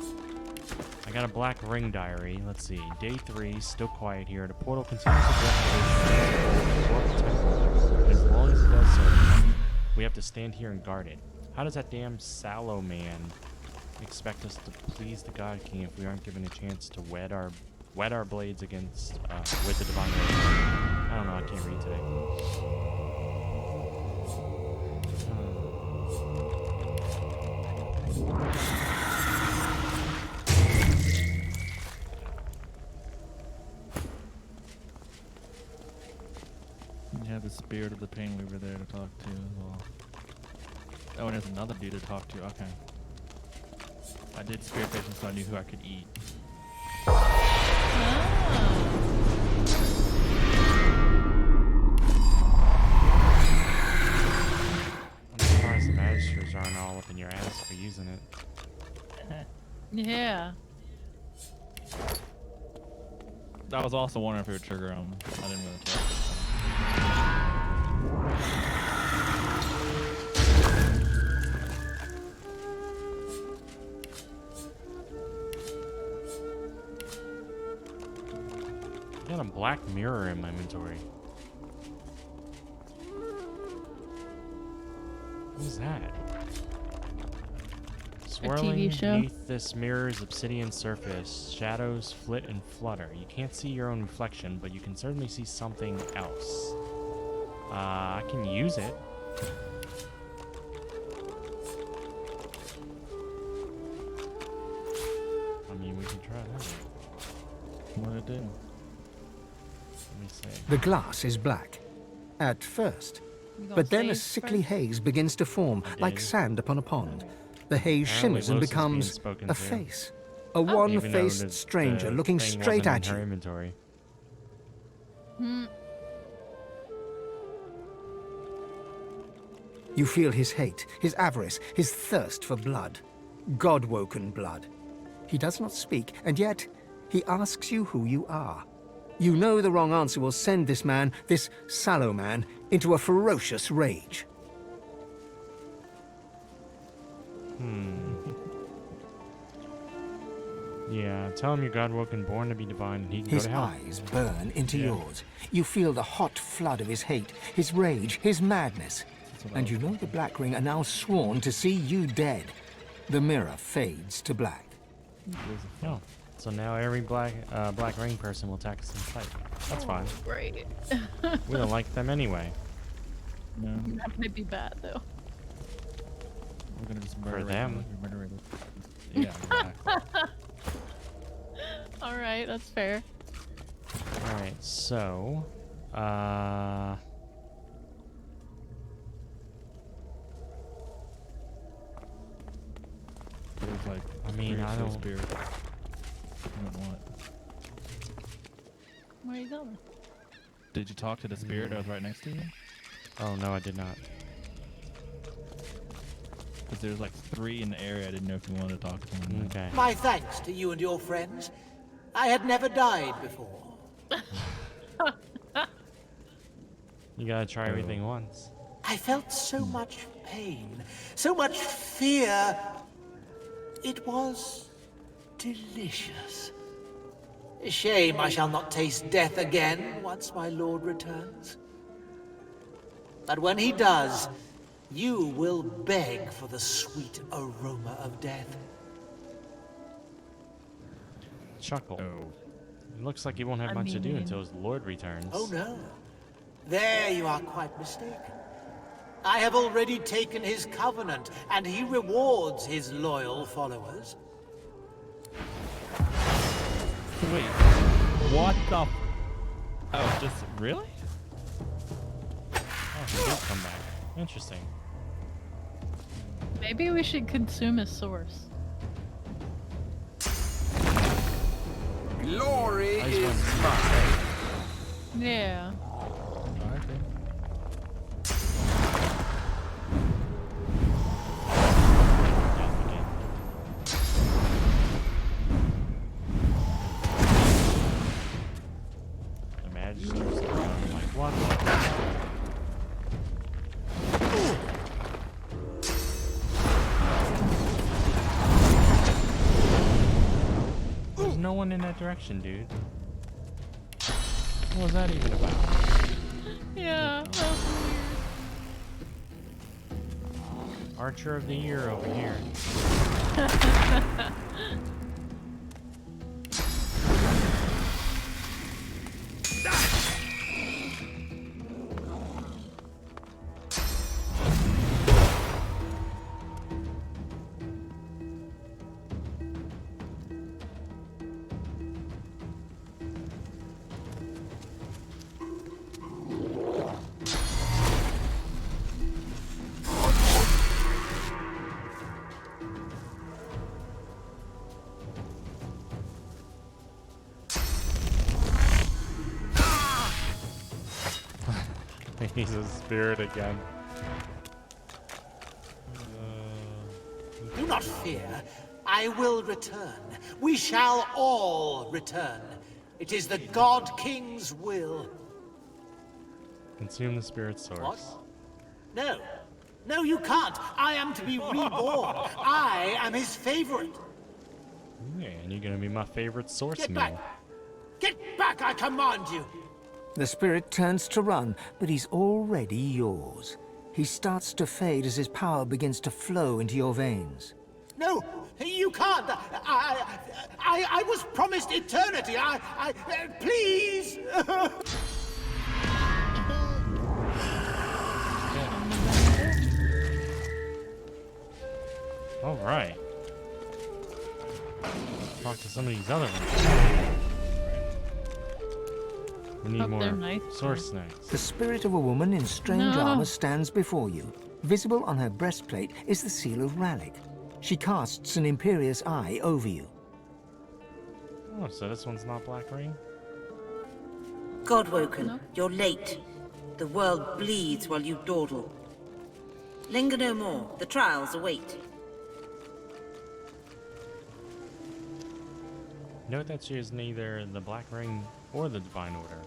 I got a black ring diary. Let's see. Day 3, still quiet here. The portal continues to block. As long as it does so, we have to stand here and guard it. How does that damn sallow man expect us to please the God King if we aren't given a chance to wet our blades against with the divine ring? I don't know. I can't read today. You have the spirit of the pain we were there to talk to as well. Oh, and there's another dude to talk to. Okay. I did spirit vision, so I knew who I could eat. I'm surprised the magisters aren't all up in your ass for using it. Yeah. I was also wondering if it would trigger them. I didn't really care. I got a black mirror in my inventory. What's that? TV Swirling show. beneath this mirror's obsidian surface, shadows flit and flutter. You can't see your own reflection, but you can certainly see something else. I can use it. I mean, we can try that. What it do? Let me see. The glass is black. At first. But then a sickly haze begins to form, like sand upon a pond. The haze Apparently shimmers and Los is being becomes spoken a to. face. A Even though one-faced the stranger looking thing straight wasn't at in her you. inventory. You feel his hate, his avarice, his thirst for blood. God-woken blood. He does not speak, and yet he asks you who you are. You know the wrong answer will send this man, this sallow man, into a ferocious rage. Yeah, tell him you're God-woken, born to be divine, and he can His go to hell. eyes burn into Yeah. yours. You feel the hot flood of his hate, his rage, his madness. And you know the Black Ring are now sworn to see you dead. The mirror fades to black. Oh, so now every black ring person will attack us and fight. That's fine. Great. We don't like them anyway. No. That might be bad though. We're gonna just For murder them. Yeah, exactly. All right, that's fair. Alright, so... There's like I mean, three or I four don't... spirits. I don't want. Where are you going? Did you talk to the spirit that was right next to you? Oh, no, I did not. Because there's like 3 in the area. I didn't know if you wanted to talk to them. Okay. My thanks to you and your friends. I had never died before. You gotta try everything once. I felt so much pain, so much fear. It was delicious. A shame I shall not taste death again once my lord returns. But when he does, you will beg for the sweet aroma of death. Chuckle. It looks like he won't have much to do until his lord returns. Oh no. There you are quite mistaken. I have already taken his covenant, and he rewards his loyal followers. Wait, what the? Oh, just really? Oh, he did come back. Interesting. Maybe we should consume his source. Glory is mine. Yeah. There's no one in that direction, dude. What was that even about? Yeah, that was Archer of the Year over here. He's a spirit again. Do not fear. I will return. We shall all return. It is the God King's will. Consume the spirit source. What? No. No, you can't. I am to be reborn. I am his favorite. Yeah, and you're gonna be my favorite source Get meal. back. Get back, I command you. The spirit turns to run, but he's already yours. He starts to fade as his power begins to flow into your veins. No, you can't. I was promised eternity. Please. All right. Talk to some of these other ones. We need more source snacks. The spirit of a woman in strange armor stands before you. Visible on her breastplate is the seal of Rallick. She casts an imperious eye over you. Oh, so this one's not Black Ring? Godwoken, you're late. The world bleeds while you dawdle. Linger no more. The trials await. Note that she is neither the Black Ring or the Divine Order.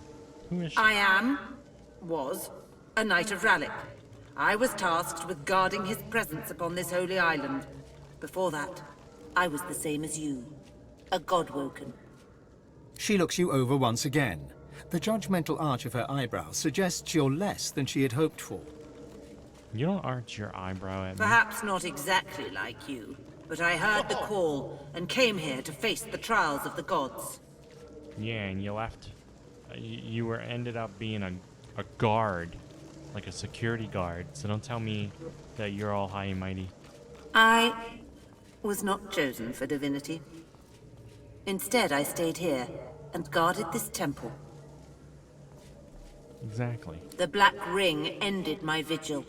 Who is she? I was, a Knight of Rallick. I was tasked with guarding his presence upon this holy island. Before that, I was the same as you, a Godwoken. She looks you over once again. The judgmental arch of her eyebrows suggests you're less than she had hoped for. You don't arch your eyebrow at me. Perhaps not exactly like you, but I heard the call and came here to face the trials of the gods. Yeah, and you left. You were ended up being a guard, like a security guard. So don't tell me that you're all high and mighty. I was not chosen for divinity. Instead, I stayed here and guarded this temple. Exactly. The Black Ring ended my vigil.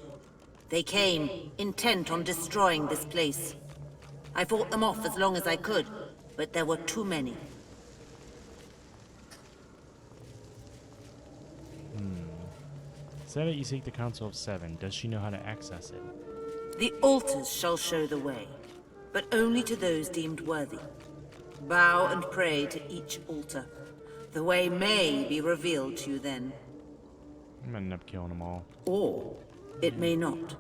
They came, intent on destroying this place. I fought them off as long as I could, but there were too many. Say that you seek the Council of Seven. Does she know how to access it? The altars shall show the way, but only to those deemed worthy. Bow and pray to each altar. The way may be revealed to you then. I'm gonna end up killing them all. Or it may not.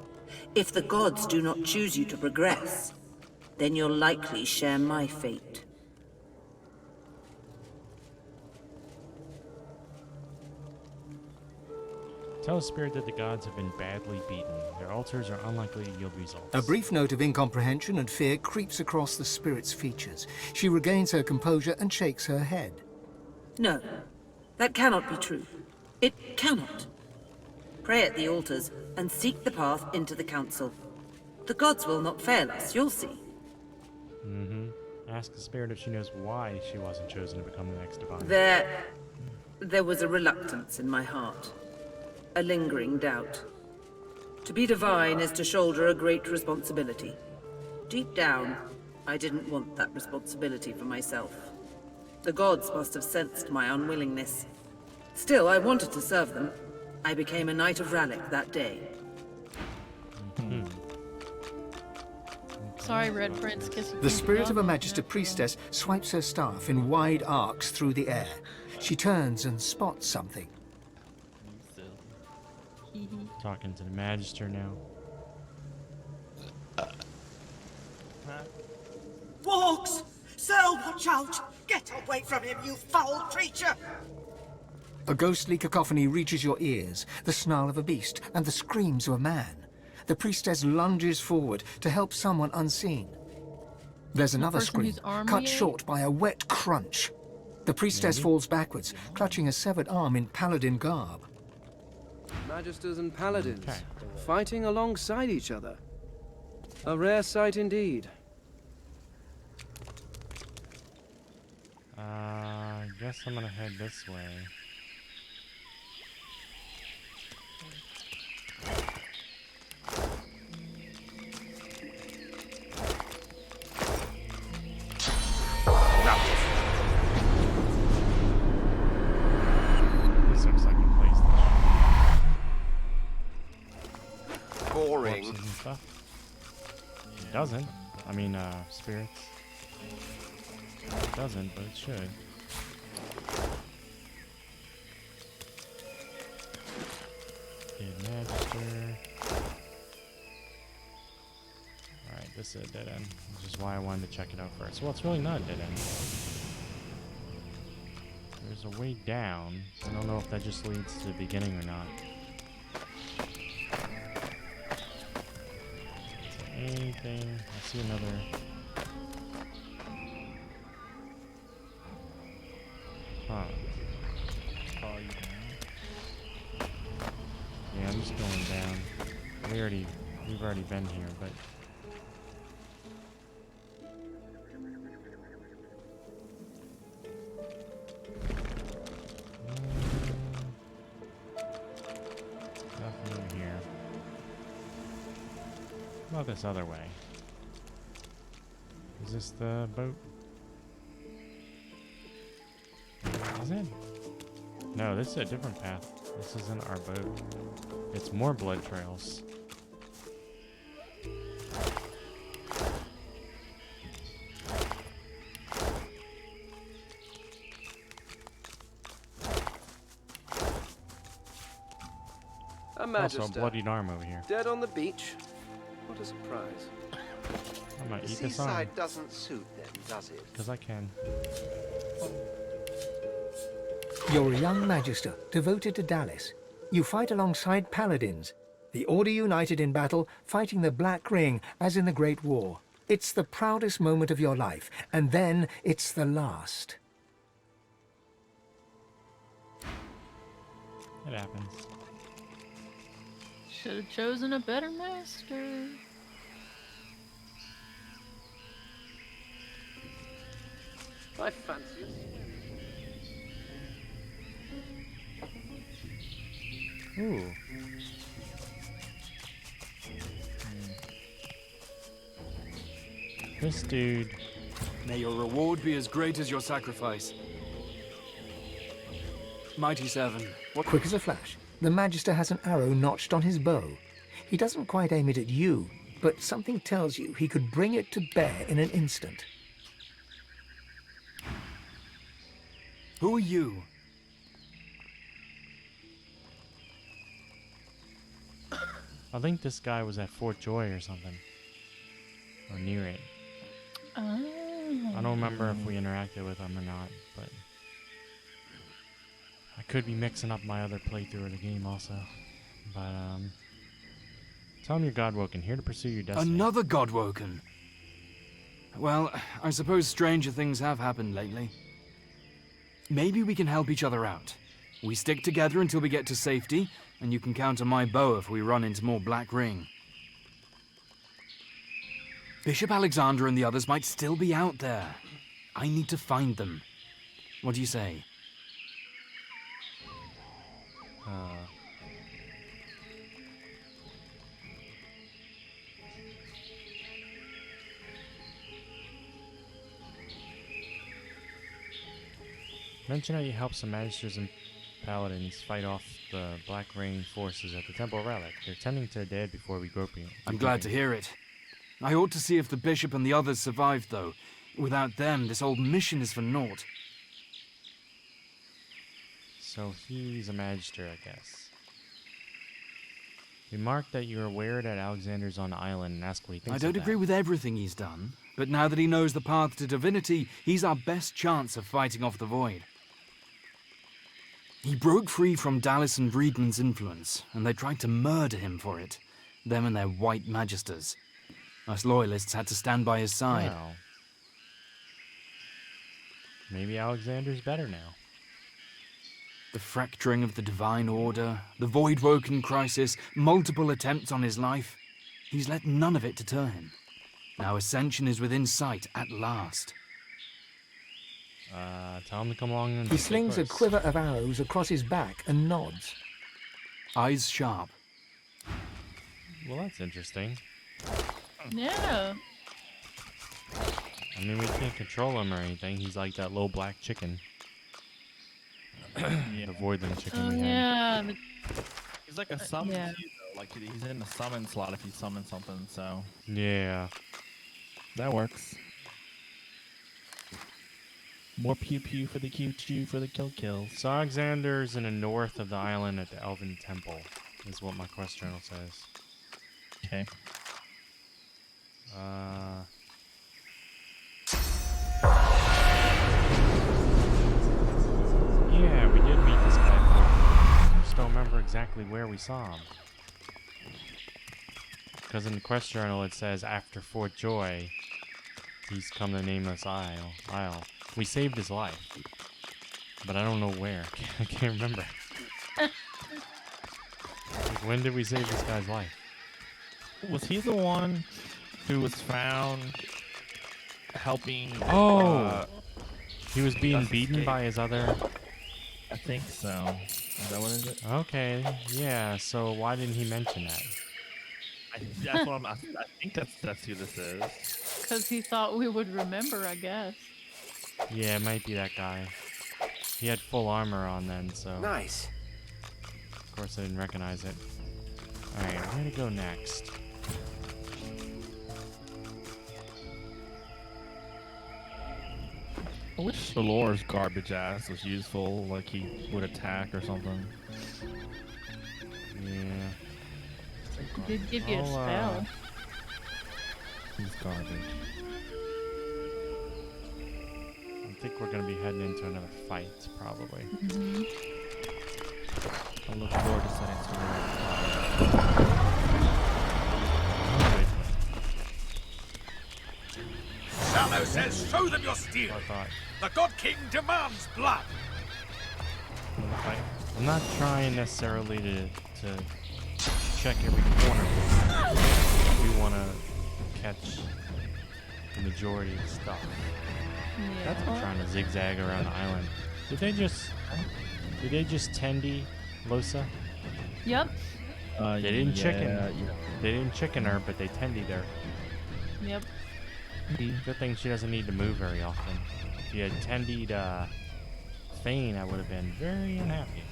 If the gods do not choose you to progress, then you'll likely share my fate. Tell a spirit that the gods have been badly beaten. Their altars are unlikely to yield results. A brief note of incomprehension and fear creeps across the spirit's features. She regains her composure and shakes her head. No, that cannot be true. It cannot. Pray at the altars and seek the path into the council. The gods will not fail us, you'll see. Ask the spirit if she knows why she wasn't chosen to become the next divine. There was a reluctance in my heart. A lingering doubt. To be divine is to shoulder a great responsibility. Deep down, I didn't want that responsibility for myself. The gods must have sensed my unwillingness. Still, I wanted to serve them. I became a Knight of Rallick that day. Sorry, Red Prince, guess you The can't spirit go. of a Magister Priestess swipes her staff in wide arcs through the air. She turns and spots something. Talking to the Magister now. Wargs! Sir, watch out! Get away from him, you foul creature! A ghostly cacophony reaches your ears, the snarl of a beast and the screams of a man. The priestess lunges forward to help someone unseen. There's another person scream, whose arm cut we ate? short by a wet crunch. The priestess falls backwards, clutching a severed arm in paladin garb. Magisters and paladins, fighting alongside each other. A rare sight indeed. I guess I'm gonna head this way. This looks like a place that Boring. corpses and stuff. It doesn't. I mean, spirits. It doesn't, but it should. Okay, Magister. Alright, this is a dead end, which is why I wanted to check it out first. Well, it's really not a dead end. There's a way down. I don't know if that just leads to the beginning or not. anything? I see another. Huh. Call you down. Yeah, I'm just going down. We've already been here, but nothing over here. How about this other way? Is this the boat? Is it? No, this is a different path. This isn't our boat. It's more blood trails. A Also, magister. a bloodied arm over here. Dead on the beach. What a surprise. I'm gonna The eat this arm. seaside doesn't suit them, does it? Because I can. You're a young magister, devoted to Dallas. You fight alongside paladins. The Order united in battle, fighting the Black Ring, as in the Great War. It's the proudest moment of your life, and then it's the last. It happens. Should have chosen a better master. I fancy it. Ooh. This dude. May your reward be as great as your sacrifice. Mighty Seven. Quick as a flash, the Magister has an arrow notched on his bow. He doesn't quite aim it at you, but something tells you he could bring it to bear in an instant. Who are you? I think this guy was at Fort Joy or something. Or near it. I don't remember if we interacted with him or not, but I could be mixing up my other playthrough of the game also. But tell him you're Godwoken, here to pursue your destiny. Another Godwoken? Well, I suppose stranger things have happened lately. Maybe we can help each other out. We stick together until we get to safety, and you can count on my bow if we run into more Black Ring. Bishop Alexander and the others might still be out there. I need to find them. What do you say? Mention how you help some magisters and paladins fight off the Black Ring forces at the Temple Relic. They're tending to their dead before we group you. I'm glad to hear it. I ought to see if the bishop and the others survived, though. Without them, this old mission is for naught. So he's a magister, I guess. We mark that you're aware that Alexander's on the island and ask what he thinks I don't agree with everything he's done, but now that he knows the path to divinity, he's our best chance of fighting off the void. He broke free from Dallas and Breedman's influence, and they tried to murder him for it. Them and their white magisters. Us loyalists had to stand by his side. Well, maybe Alexander's better now. The fracturing of the Divine Order, the Void-Woken crisis, multiple attempts on his life. He's let none of it deter him. Now ascension is within sight at last. Tell him to come along and He slings a quiver of arrows across his back and nods. Eyes sharp. Well, that's interesting. Yeah. I mean, we can't control him or anything. He's like that little black chicken. Yeah. The Voidland chicken Oh we had. yeah. He's like a summon yeah. too, though. Like he's in the summon slot if you summon something, so Yeah. that works. More pew pew for the Q chew for the kill. So Alexander's in the north of the island at the Elven Temple, is what my quest journal says. Okay. Yeah, we did meet this guy before. I just don't remember exactly where we saw him. Because in the quest journal it says after Fort Joy, he's come to Nameless Isle. We saved his life, but I don't know where. I can't remember. Like, when did we save this guy's life? Was he the one who was found helping? He was being Gus beaten escape? by his other. I think so. Is that what it is? Okay, yeah. So why didn't he mention that? That's what I think that's who this is. Because he thought we would remember, I guess. Yeah, it might be that guy. He had full armor on then, so. Nice. Of course, I didn't recognize it. All right, where to go next? I wish Balor's garbage ass was useful, like he would attack or something. Yeah. He did give you a spell. He's garbage. I think we're gonna be heading into another fight, probably. I look forward to setting Sallow says, show them your steel. The God King demands blood. I'm not trying necessarily to check every corner. We want to catch the majority of the stuff. Yeah. That's why I'm trying to zigzag around the island. Did they just tendy Losa? Yep. They didn't chicken. Yeah. They didn't chicken her, but they tendied her. Yep. Good thing she doesn't need to move very often. If you had tendied Thane, I would have been very unhappy.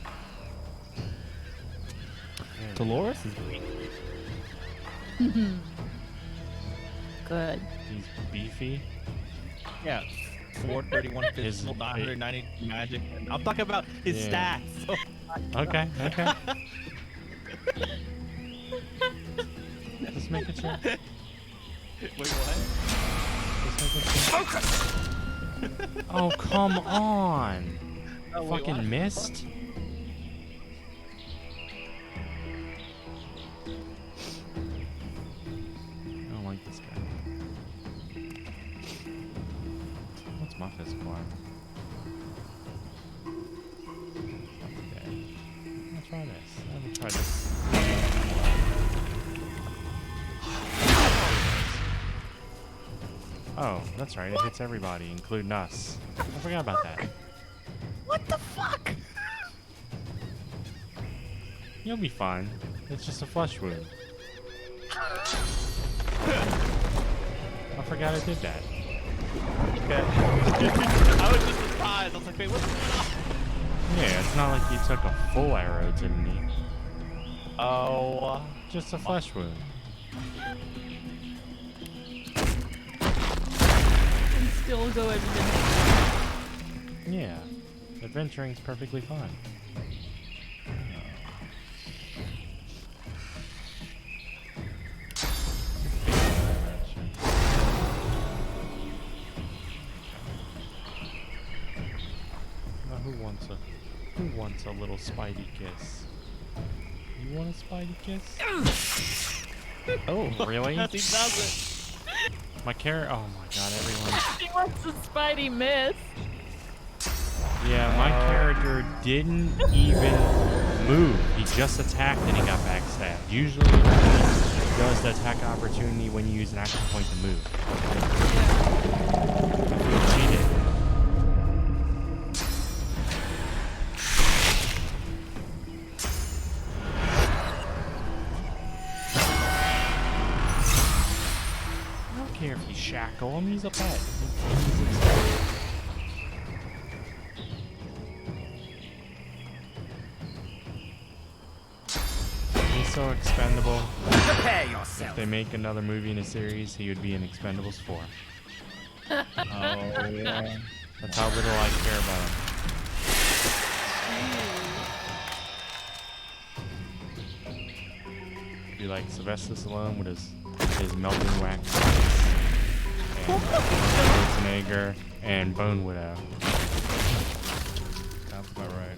Dolores is weak. Good. He's beefy. Yeah. 431 physical, 990 magic. I'm talking about his stats. Okay. Just making sure. Wait, what? Focus! Oh, come on. Oh, wait, Fucking what? missed? I don't like this guy. What's my physical armor? Okay. Let's try this. Let me try this. Oh, that's right. It hits everybody, including us. I forgot about that. What the fuck? You'll be fine. It's just a flesh wound. I forgot I did that. Okay. I was just surprised. I was like, wait, what's going on? Yeah, it's not like you took a full arrow to the knee. Oh. Just a flesh wound. And still go adventure. Yeah. Adventuring's perfectly fine. Now who wants a little Spidey kiss? You want a Spidey kiss? Oh, really? He doesn't. My character. Oh my god, everyone. He wants a Spidey miss. Yeah, my character didn't even move. He just attacked and he got backstabbed. Usually, he does the attack opportunity when you use an action point to move. I feel cheated. I don't care if you shackle him, he's a pet. He's so expendable. Prepare yourself. If they make another movie in a series, he would be in Expendables 4. Oh, yeah. That's how little I care about him. It'd be like Sylvester Stallone with his melting wax and Schwarzenegger and Bone Widow. Sounds about right.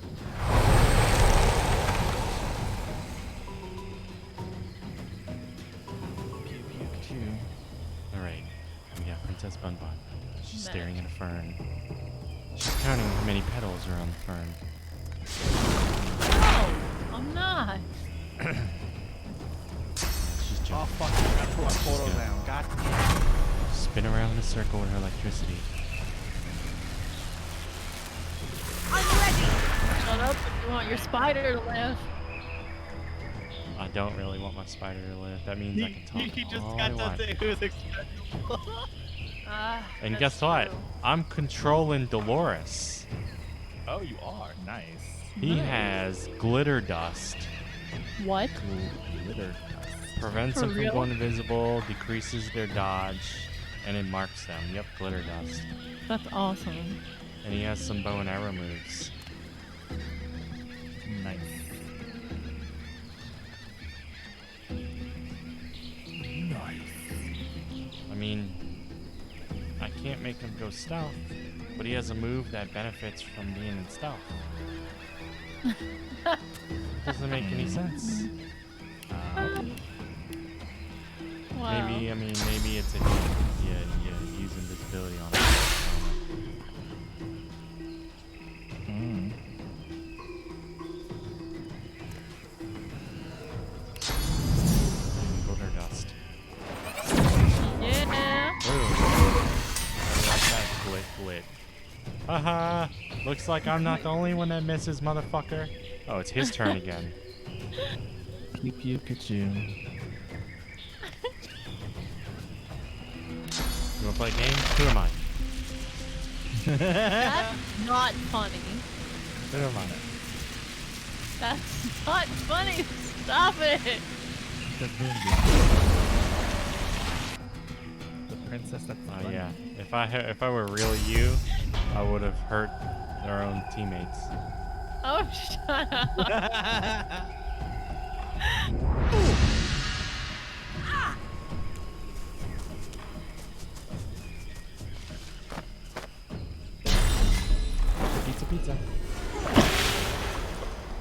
Princess BunBun. She's staring at a fern. She's counting how many petals are on the fern. No, I'm not. She's jumping. Oh fuck! I gotta put my photo down. God damn. Spin around in a circle with her electricity. I'm ready. Shut up if you want your spider to live. I don't really want my spider to live. That means I can talk He just all I got want. to say who's acceptable. And guess what? I'm controlling Dolores. Oh, you are nice. He has glitter dust. What? Glitter dust. Prevents For them real? from going invisible, decreases their dodge, and it marks them. Yep, glitter dust. That's awesome. And he has some bow and arrow moves. Nice. I mean, I can't make him go stealth, but he has a move that benefits from being in stealth. Doesn't make any sense. Wow. Maybe it's if you use invisibility on it. Glitter dust. Yeah. Ooh. I like that glit. Haha! Looks like I'm not the only one that misses, motherfucker. Oh, it's his turn again. Keep Pikachu. You wanna play a game? Who am I? That's not funny. Who am I? That's not funny. Stop it. The princess that's Oh yeah. If I were really you, I would have hurt their own teammates. Oh, shut up. Pizza.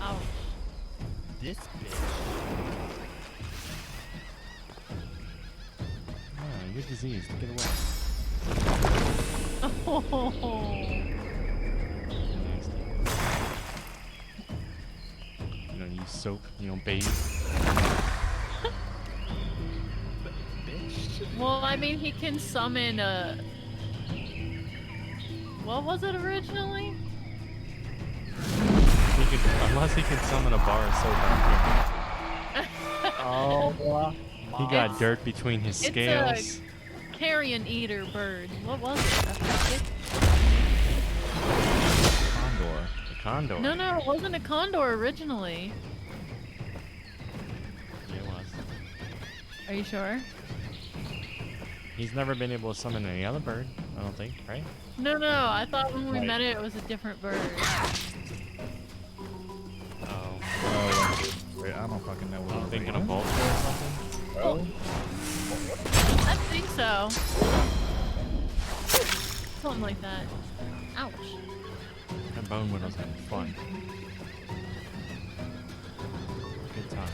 Ouch. This bitch. Oh, you're diseased. Get away. Oh. You don't use soap. You don't bathe. Well, I mean, he can summon a... What was it originally? Unless he can summon a bar of soap out here. Oh, he got dirt between his scales. It's a carrion eater bird. What was it? I forget. Condor. The condor. No, it wasn't a condor originally. Yeah, it was. Are you sure? He's never been able to summon any other bird, I don't think, right? No, I thought when we Right. met it was a different bird. Oh. Wait, I don't fucking know what I'm I'm thinking of Baldur or something. Oh. I think so. Something like that. Ouch. That Bone Widow's having fun. Good time.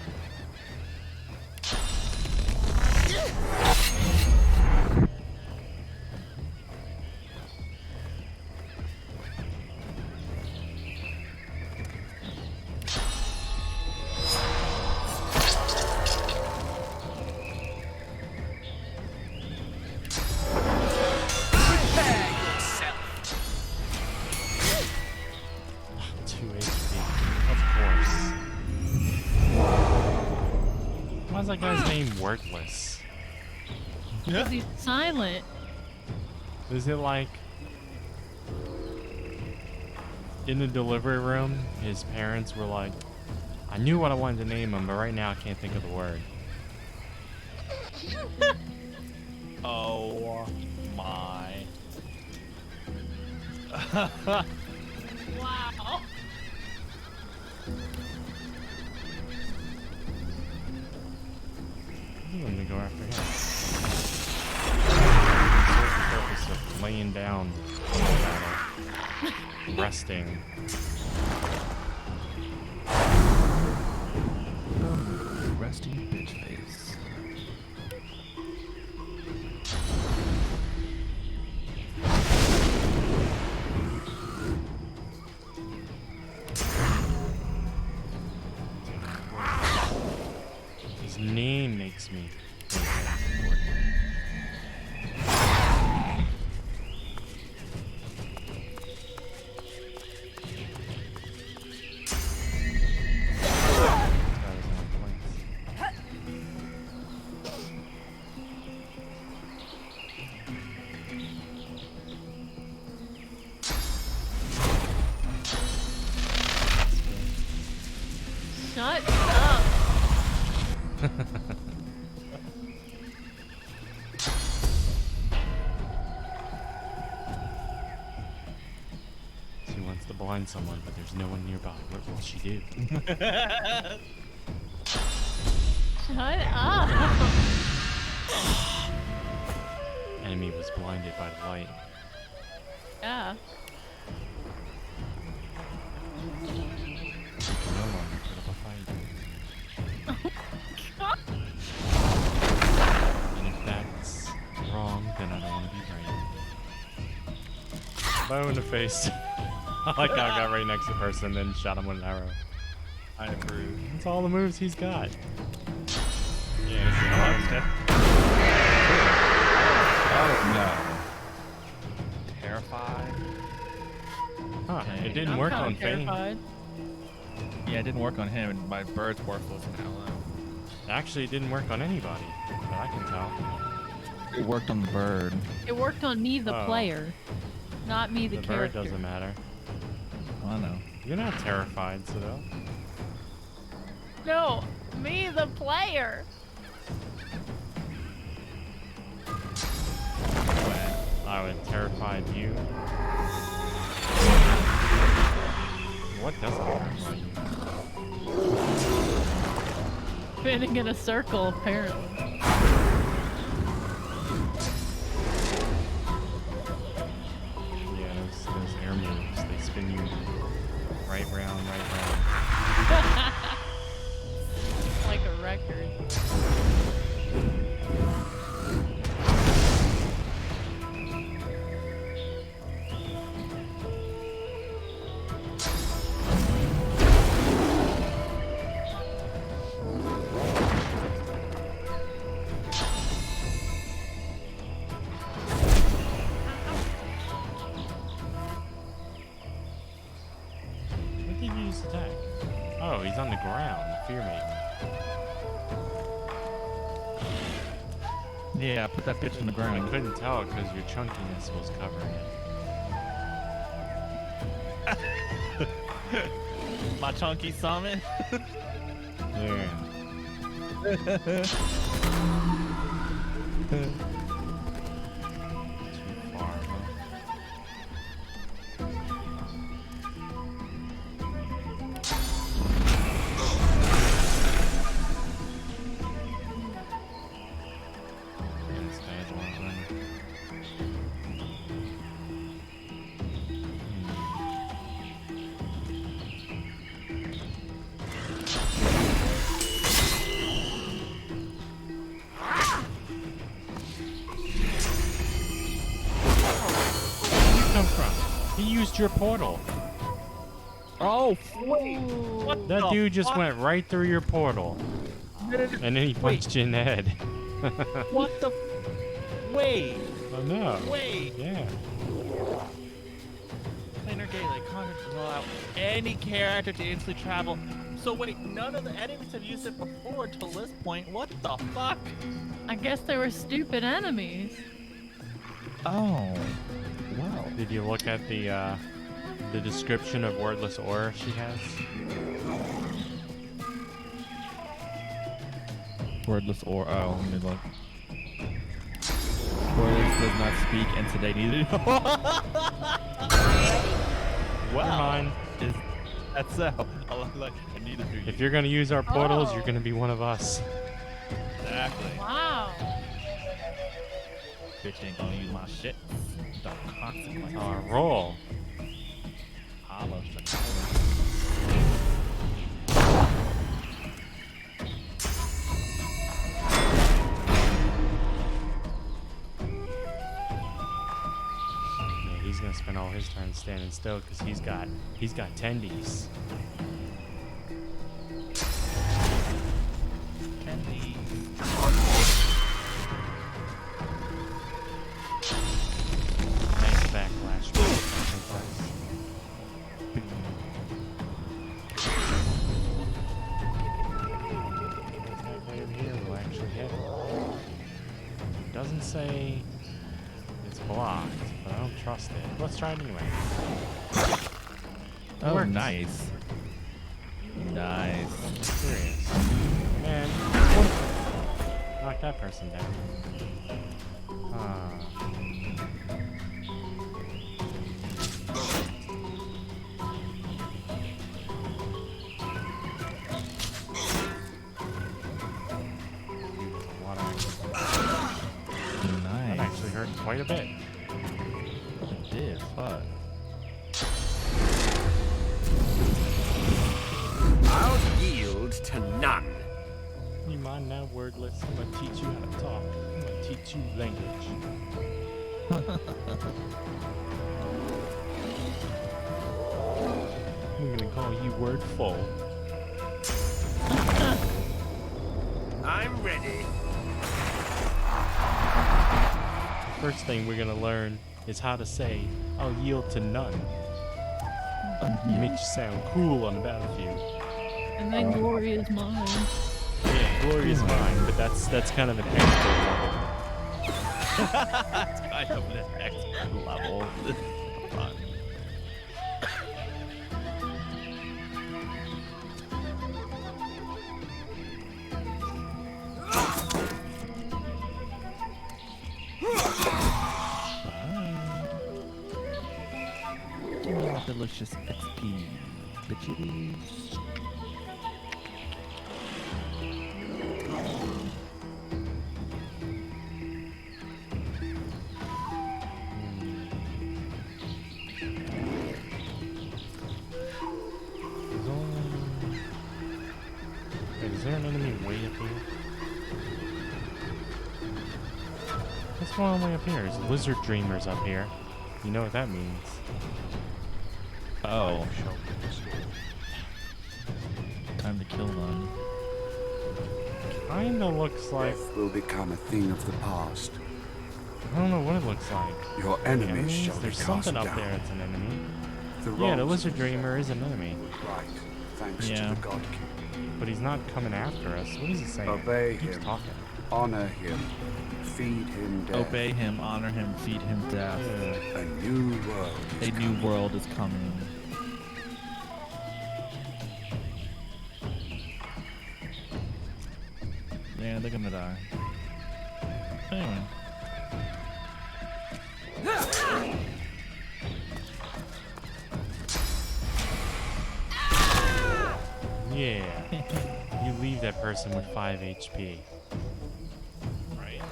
Why's that guy's name Wordless? Because he's silent. Is it like in the delivery room, his parents were like, I knew what I wanted to name him, but right now I can't think of the word. Oh my. Wow. I'm gonna go after him. Serves the purpose of laying down in the battle. Resting. Rusty bitch face. His name makes me think that's important. Shut up. She wants to blind someone, but there's no one nearby. What will she do? Shut up. Enemy was blinded by the light. Yeah. She can no longer put up a fight. God. And if that's wrong, then I don't want to be right. Bow in the face. I like how I got right next to the person, then shot him with an arrow. I approve. That's all the moves he's got. Yeah, oh no. Terrified. Huh, Dang. it didn't I'm work kinda on Fane. terrified. Yeah, it didn't work on him, and my bird's worthless now. Actually, it didn't work on anybody, that I can tell. It worked on the bird. It worked on me, the Oh. player, not me, the The bird character. doesn't matter. I know. You're not terrified, Citadel. No, me, the player. I would terrified you. What doesn't terrify you? Spinning in a circle, apparently. Yeah, those air moves, they spin you right round, right round. Like a record. What did you use to attack? Oh, he's on the ground, the Fear Maiden. Yeah, put that bitch on the I ground. couldn't tell because your chunkiness was covering it. My chunky summon. Yeah. Too far, huh? Yeah, this guy's one of them. Where'd you come from? He used your portal. Oh, wait. What That the dude just fuck? went right through your portal. And then he punched you in the head. What the? Wait. Oh no. Wait. Yeah. Planar Gateway, content to allow any character to instantly travel. So wait, none of the enemies have used it before until this point. What the fuck? I guess they were stupid enemies. Oh. Wow. Did you look at the description of wordless aura she has? Wordless or oh, let me look. Wordless does not speak, and today neither. Never mind. That's so. Like, neither do you. If you're gonna use our portals, Oh. you're gonna be one of us. Exactly. Wow. Bitch ain't gonna use my shit. The consequences. Roll. Hollow shit. Yeah, he's gonna spend all his turn standing still because he's got tendies. Candy. doesn't say it's blocked, but I don't trust it. Let's try it anyway. Oh, Worked. nice. Nice. Serious. Man, knock that person down. Nice. That actually hurt quite a bit. It did, fuck. I'll yield to none. You mind now, wordless? I'm gonna teach you how to talk. I'm gonna teach you language. I'm gonna call you wordful. I'm ready. The first thing we're gonna learn is how to say, I'll yield to none. It makes you sound cool on the battlefield. And then glory is mine. Yeah, glory is mine, but that's kind of an expert level. That's kind of an expert level. Fun. Delicious XP, bitches. Wait, is there an enemy way up here? What's going on way up here? There's lizard dreamers up here. You know what that means. Oh. Time to kill them. Kinda looks like... Death will become a thing of the past. I don't know what it looks like. Your enemies shall be There's cast something up down. there that's an enemy. The Yeah, the wrongs lizard of dreamer is an enemy. right, thanks Yeah. to the God King. But he's not coming after us. What is he saying? Obey He keeps him. talking. Honor him. Feed him death. Obey him, honor him, feed him death. A new world is A new world is coming. Yeah, they're gonna die. Anyway. Yeah. You leave that person with 5 HP. Right.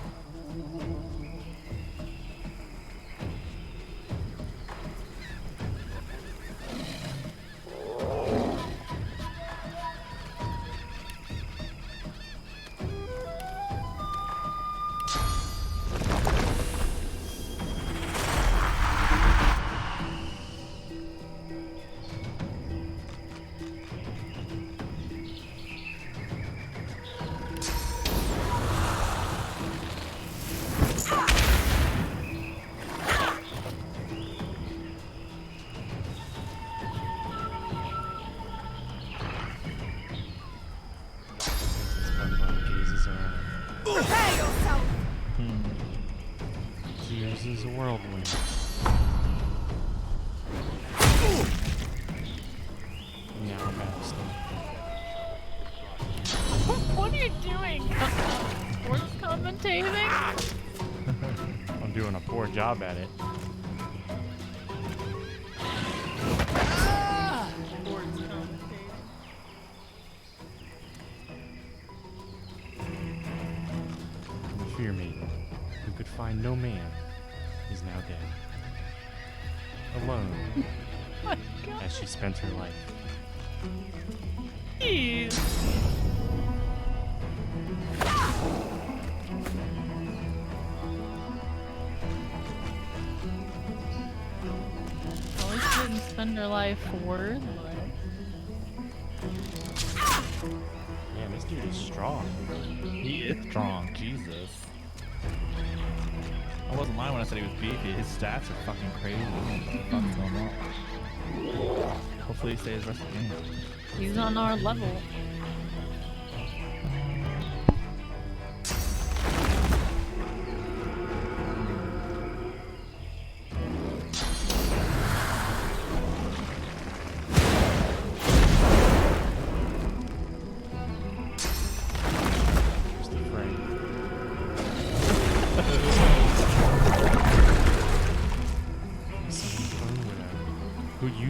PrincessBunBun gazes around. Prepare yourself! She uses a whirlwind. Now I'm out of stuff. What are you doing? Sports commentating? I'm doing a poor job at it. Sports commentating. The fear maiden, who could find no man, is now dead. Alone, My God. as she spent her life. Jeez. At least she didn't spend her life wordless. Man, this dude is strong. He is strong, Jesus. I wasn't lying when I said he was beefy. His stats are fucking crazy. Fucking him up. Hopefully he stays the rest of the game. He's on our level.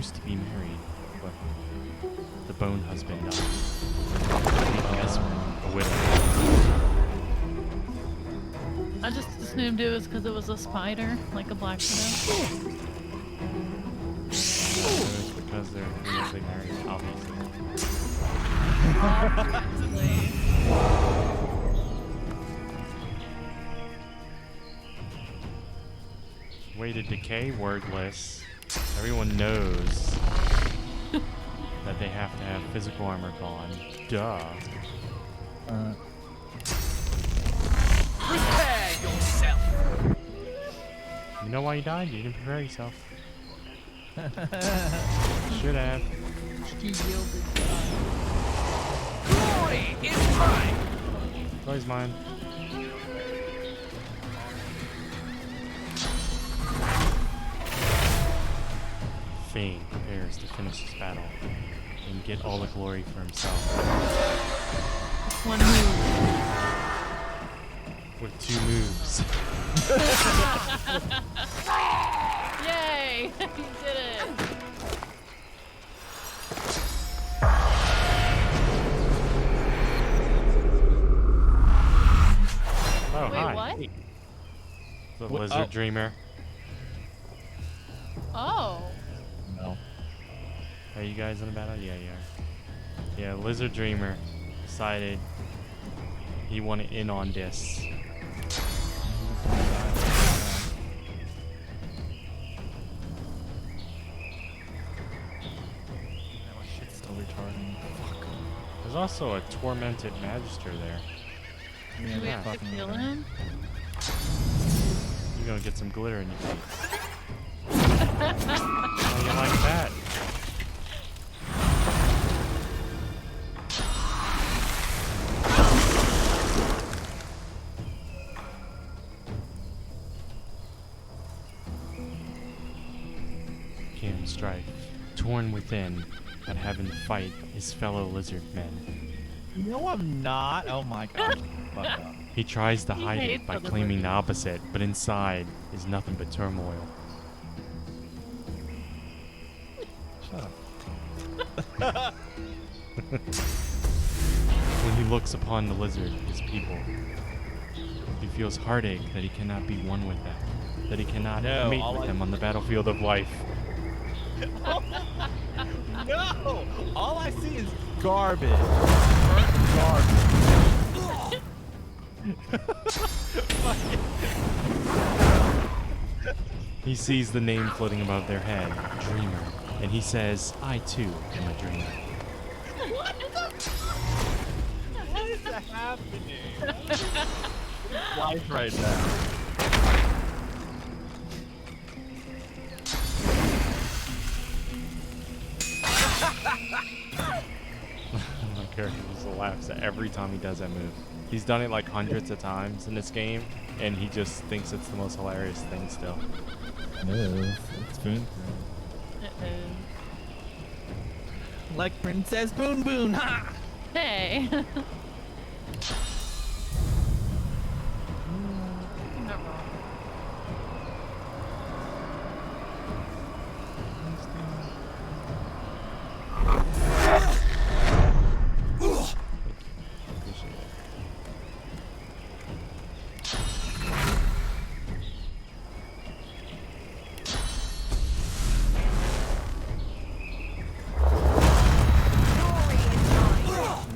used to be married, but the bone husband died, leaving Esmond a widow. I just assumed it was because it was a spider, like a black widow. It's because they're legally married, obviously. Way to decay, wordless. Everyone knows that they have to have physical armor on. Duh. Prepare yourself. You know why you died? You didn't prepare yourself. Should have. Glory is mine. Glory's mine. Fane prepares to finish this battle and get all the glory for himself. One move. With 2 moves. Yay! You did it! Oh, wait, hi. what? The lizard dreamer. Oh. No. Are you guys in a battle? Yeah, you are. Yeah, lizard dreamer decided he wanted in on this. My shit's still retarding. Fuck. There's also a tormented magister there. Yeah, Do we have to kill him? You're gonna get some glitter in your face. How you like that? Camstrife, torn within at having to fight his fellow lizard men. No, I'm not. Oh my god. Fuck up. He tries to He hide hates it by other claiming the lizards. opposite, but inside is nothing but turmoil. Shut up. When he looks upon the lizard, his people, he feels heartache that he cannot be one with them, that he cannot No, mate all with I- them on the battlefield of life. No! All I see is garbage. Burnt garbage. He sees the name floating above their head, Dreamer, and he says, I too am a dreamer. What What is happening? Life right now. My character just laughs at every time he does that move. He's done it like hundreds of times in this game, and he just thinks it's the most hilarious thing still. It is. It's spoon. Like PrincessBunBun, ha! Hey.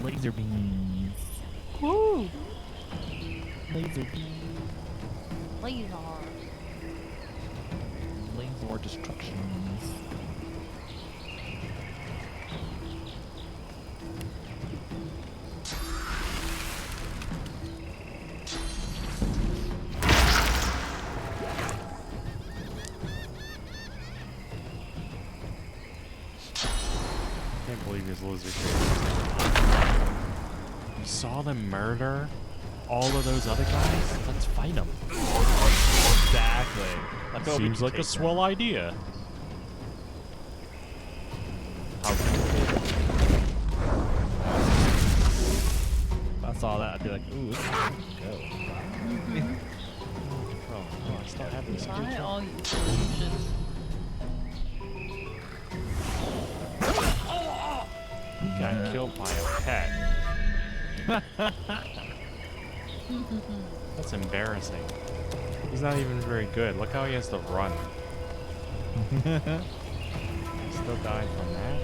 Laser beams. Woo! Laser beams. Laser. Laser destructions. I can't believe his lizard. You saw them murder all of those other guys? Let's fight them. Exactly. Let's go Seems like a take swell idea. How If I saw that, I'd be like, ooh, let's go. Oh, I still have this. Buy all you solutions. got killed by a pet. That's embarrassing. He's not even very good. Look how he has to run. He still died from that?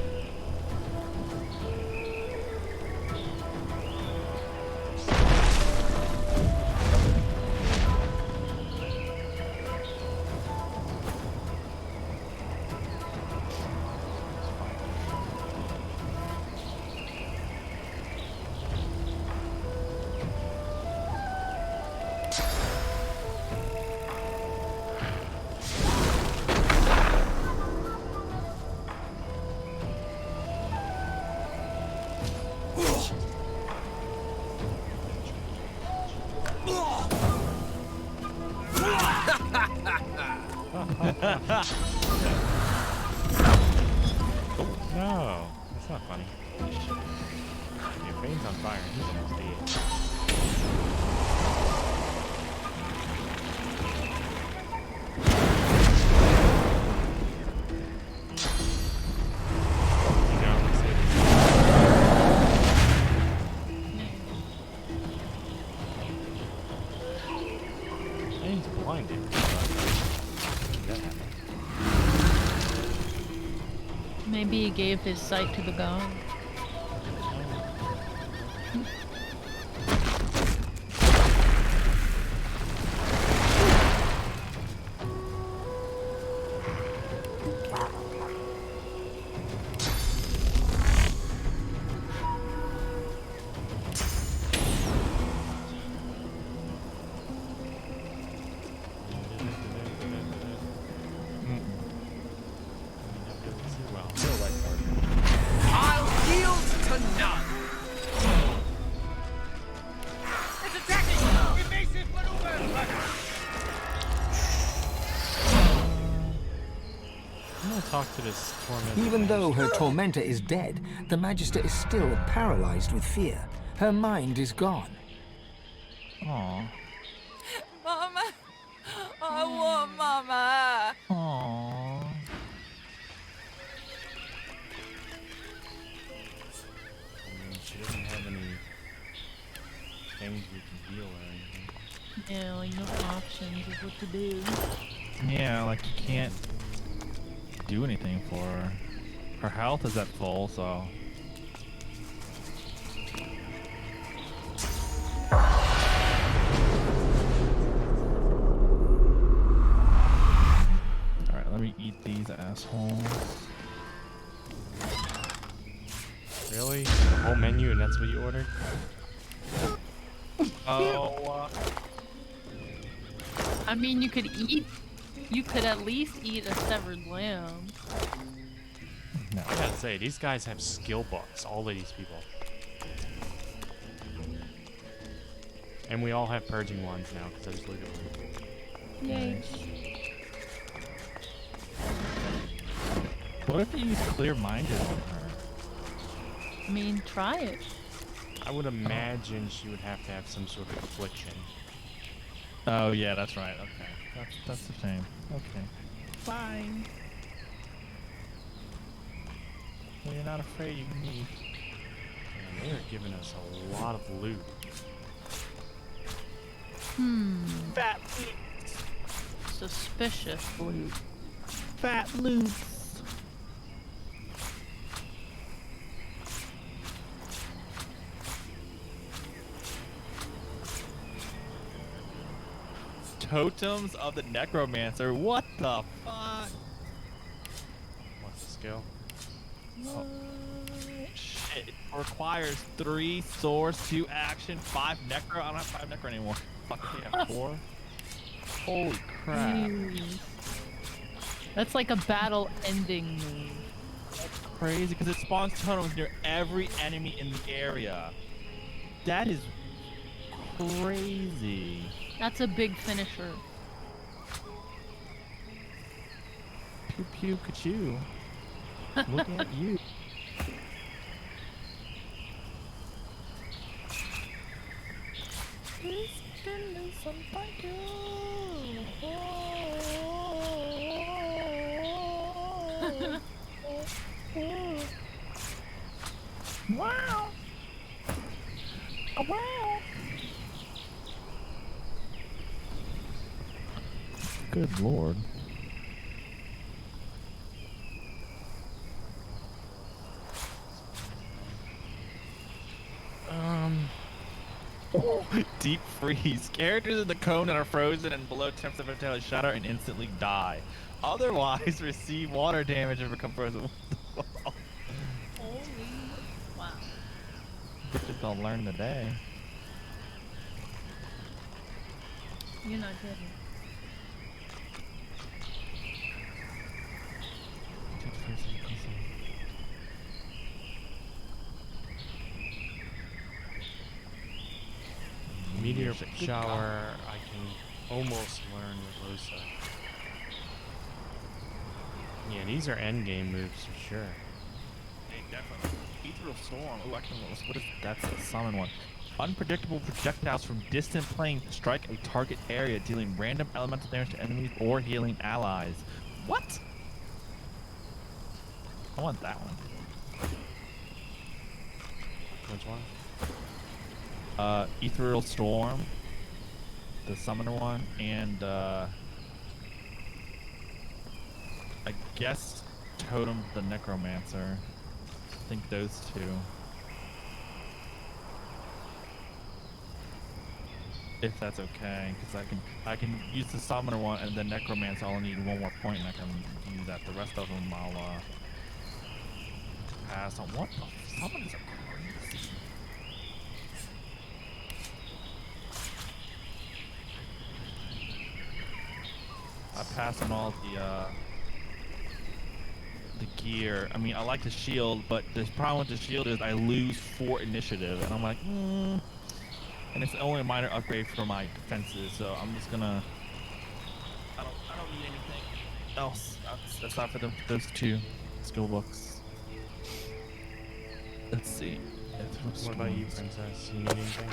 No, that's not funny. Your Fane's on fire. He's almost dead. You know, we say Fane's blinded. That happened. Maybe he gave his sight to the god. I'll yield to none. It's attacking! Evasive maneuver! I'm gonna talk to this tormentor. Even though her tormentor is dead, the Magister is still paralyzed with fear. Her mind is gone. Aww. Mama! I want Mama! Aww. I mean, she doesn't have any things we can heal or anything. Yeah, like no options of what to do. Yeah, like you can't do anything for her. Her health is at full, so. Alright, let me eat these assholes. Really? The whole menu and that's what you ordered? Oh. I mean, you could at least eat a severed lamb. No. I gotta say, these guys have skill books, all of these people. And we all have purging ones now, because I just looked at one. Yay. What if you use clear-minded on her? I mean, try it. I would imagine she would have to have some sort of affliction. Oh yeah, that's right. Okay, that's a shame. Okay, fine. Well, you're not afraid, you can leave. Man, they are giving us a lot of loot. Fat Suspicious loot. fat loot. Totems of the Necromancer. What the fuck? What's the skill? Oh. Shit. It requires 3 swords, 2 action, 5 necro. I don't have 5 necro anymore. Fuck, I have 4. Holy crap. Jeez. That's like a battle-ending move. That's crazy because it spawns totems near every enemy in the area. That is crazy. That's a big finisher. Pew pew ka-choo. Look at you. Wow. Oh, wow. Good lord. Deep freeze. Characters in the cone that are frozen and below temps of entirely shatter and instantly die. Otherwise, receive water damage and become frozen. Holy wow. Bitches gonna learn today. You're not kidding. Meteor shower, I can almost learn with Losa. Yeah, these are endgame moves for sure. Hey, definitely. Ethereal Storm. Oh, I can. What is that's a summon one. Unpredictable projectiles from distant plane strike a target area, dealing random elemental damage to enemies or healing allies. What? I want that one. Which one? Ethereal Storm, the summoner one, and I guess Totem the Necromancer. I think those two. If that's okay, because I can use the summoner one and the Necromancer. I'll need one more point, and I can use that. The rest of them I'll pass on. What? Oh, summoners are crazy. I pass on all the gear. I mean, I like the shield, but the problem with the shield is I lose 4 initiative, and I'm like, and it's only a minor upgrade for my defenses, so I'm just gonna. I don't need anything else. That's not for those 2 skill books. Let's see. What about you, Princess? You need anything?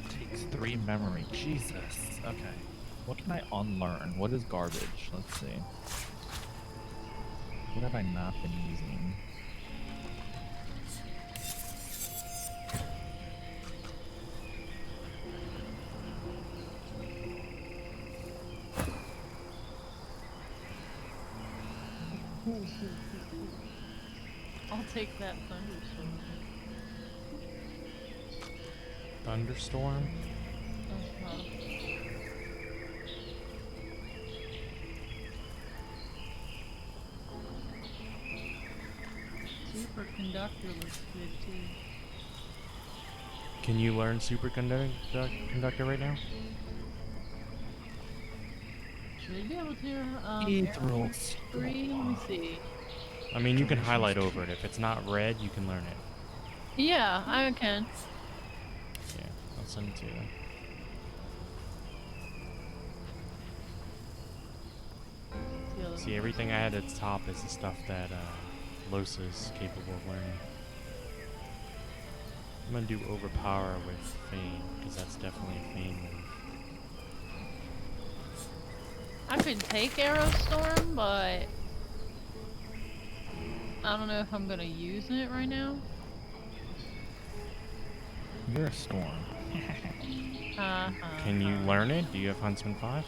Takes 3 memory. Jesus. Okay. What can I unlearn? What is garbage? Let's see. What have I not been using? I'll take that thunderstorm. Thunderstorm? Superconductor looks good too. Can you learn superconductor right now? Should I be able to? Ethereal 3, let me see. I mean, you can highlight over it. If it's not red, you can learn it. Yeah, I can. Yeah, I'll send it to you then. See, everything I had at the top is the stuff that Losa is capable of learning. I'm gonna do Overpower with Feign, because that's definitely a Feign move. I could take Arrow Storm, but I don't know if I'm gonna use it right now. You're a storm. Can you learn it? Do you have Huntsman 5?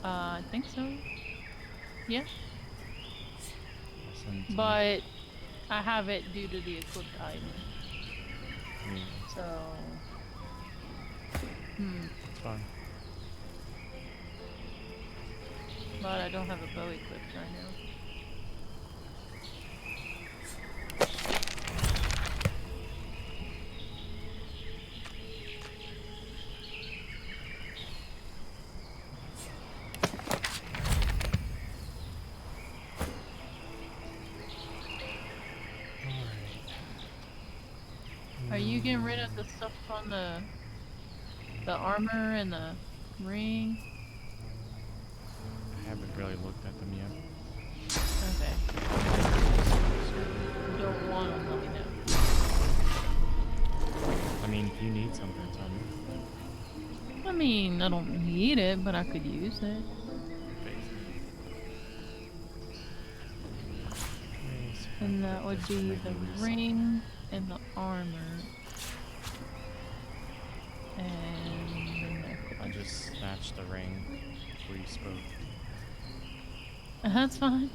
I think so. Yeah. Awesome. But I have it due to the equipped item. Yeah. So. It's fine. But I don't have a bow equipped right now. Are you getting rid of the stuff on the armor and the ring? I haven't really looked at them yet. Okay. Don't want them, let me know. I mean, if you need something, tell me. I mean, I don't need it, but I could use it. And that would be the ring and the armor. And the necklace. I just snatched the ring before you spoke. That's fine.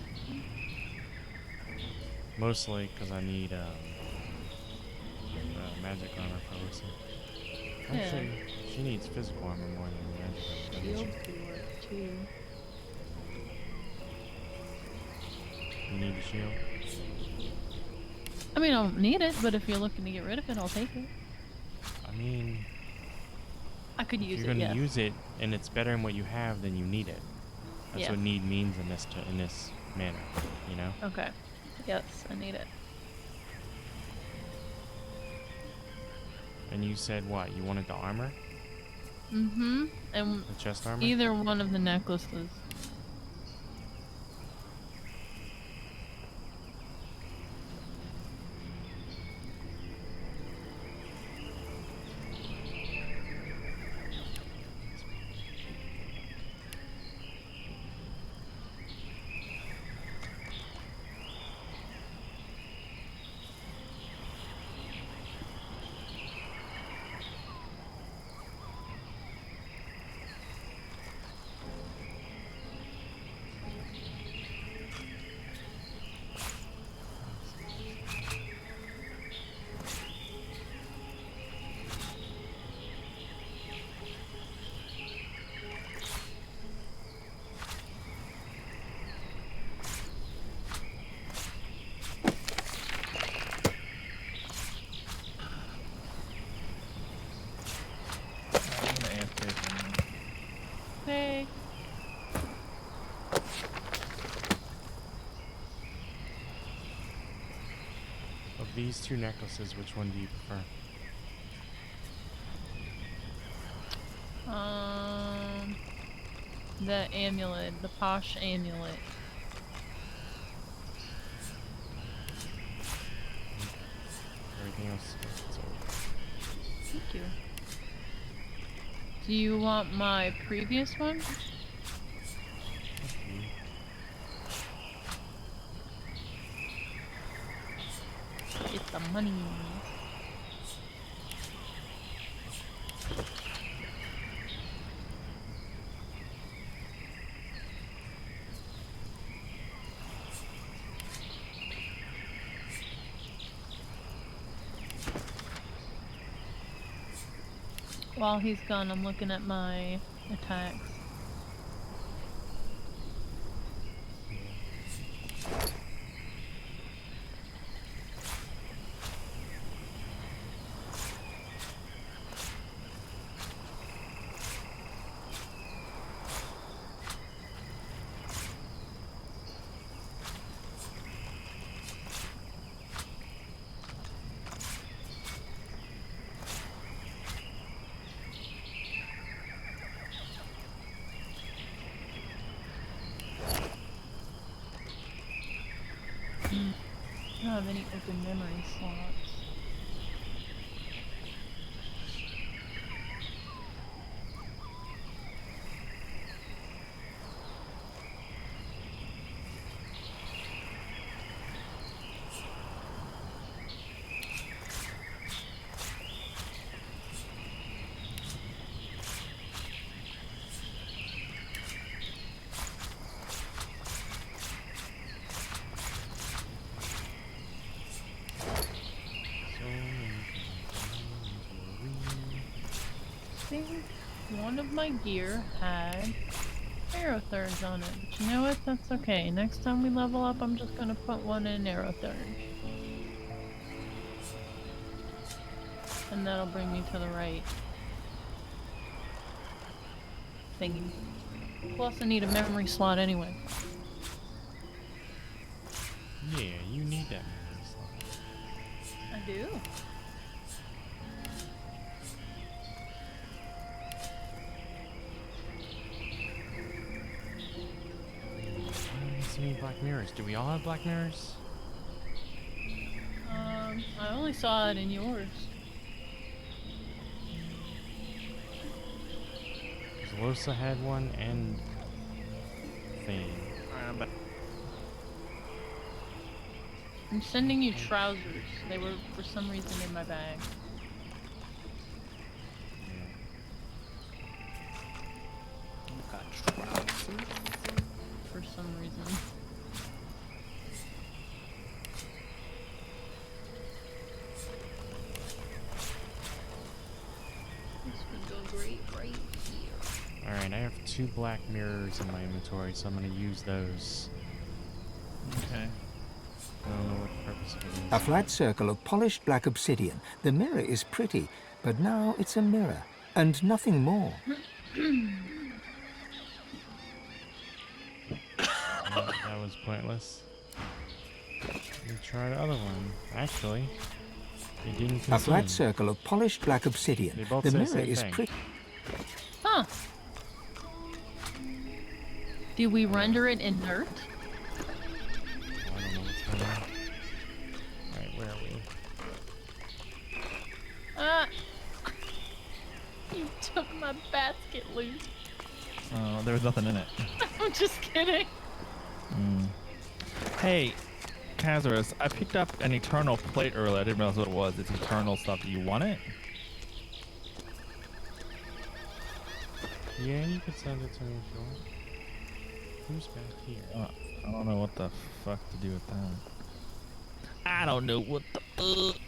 Mostly because I need magic armor for Lucy. Actually, she needs physical armor more than magic armor. Shield could work too. You need the shield? I mean, I don't need it, but if you're looking to get rid of it, I'll take it. I mean, I could use if it, you're yeah. gonna use it and it's better than what you have, then you need it. That's Yeah. what need means in this manner, you know? Okay. Yes, I need it. And you said what? You wanted the armor? Mm-hmm. And the chest armor? either one of the necklaces. Hey. Of these two necklaces, which one do you prefer? The amulet, the posh amulet. Everything else is sold. Thank you. Do you want my previous one? Get the money. While he's gone, I'm looking at my attacks. I don't have any open memory slots. I think one of my gear had arrow thirds on it, but you know what? That's okay. Next time we level up, I'm just gonna put one in arrow third. And that'll bring me to the right thingy. Plus, I need a memory slot anyway. Yeah, you need that memory slot. I do. I don't see any black mirrors. Do we all have black mirrors? I only saw it in yours. Losa had one and Thane. But I'm sending you trousers. They were, for some reason, in my bag. Got trousers? For some reason. This would go great right here. Alright, I have 2 black mirrors in my inventory, so I'm going to use those. Okay. I don't know what the purpose of it is. A flat circle of polished black obsidian. The mirror is pretty, but now it's a mirror, and nothing more. That was pointless. Let me try the other one. Actually, they didn't consume. A flat circle of polished black obsidian. They both The say the mirror same is thing. pretty. Huh. Do we render it inert? I don't know what's going on. Alright, where are we? You took my basket loose. Oh, there was nothing in it. I'm just kidding. Hey, Kazarus, I picked up an eternal plate earlier. I didn't realize what it was. It's eternal stuff. Do you want it? Yeah, you could send it to me if you want. Who's back here? I don't know what the fuck to do with that. I don't know what the fuck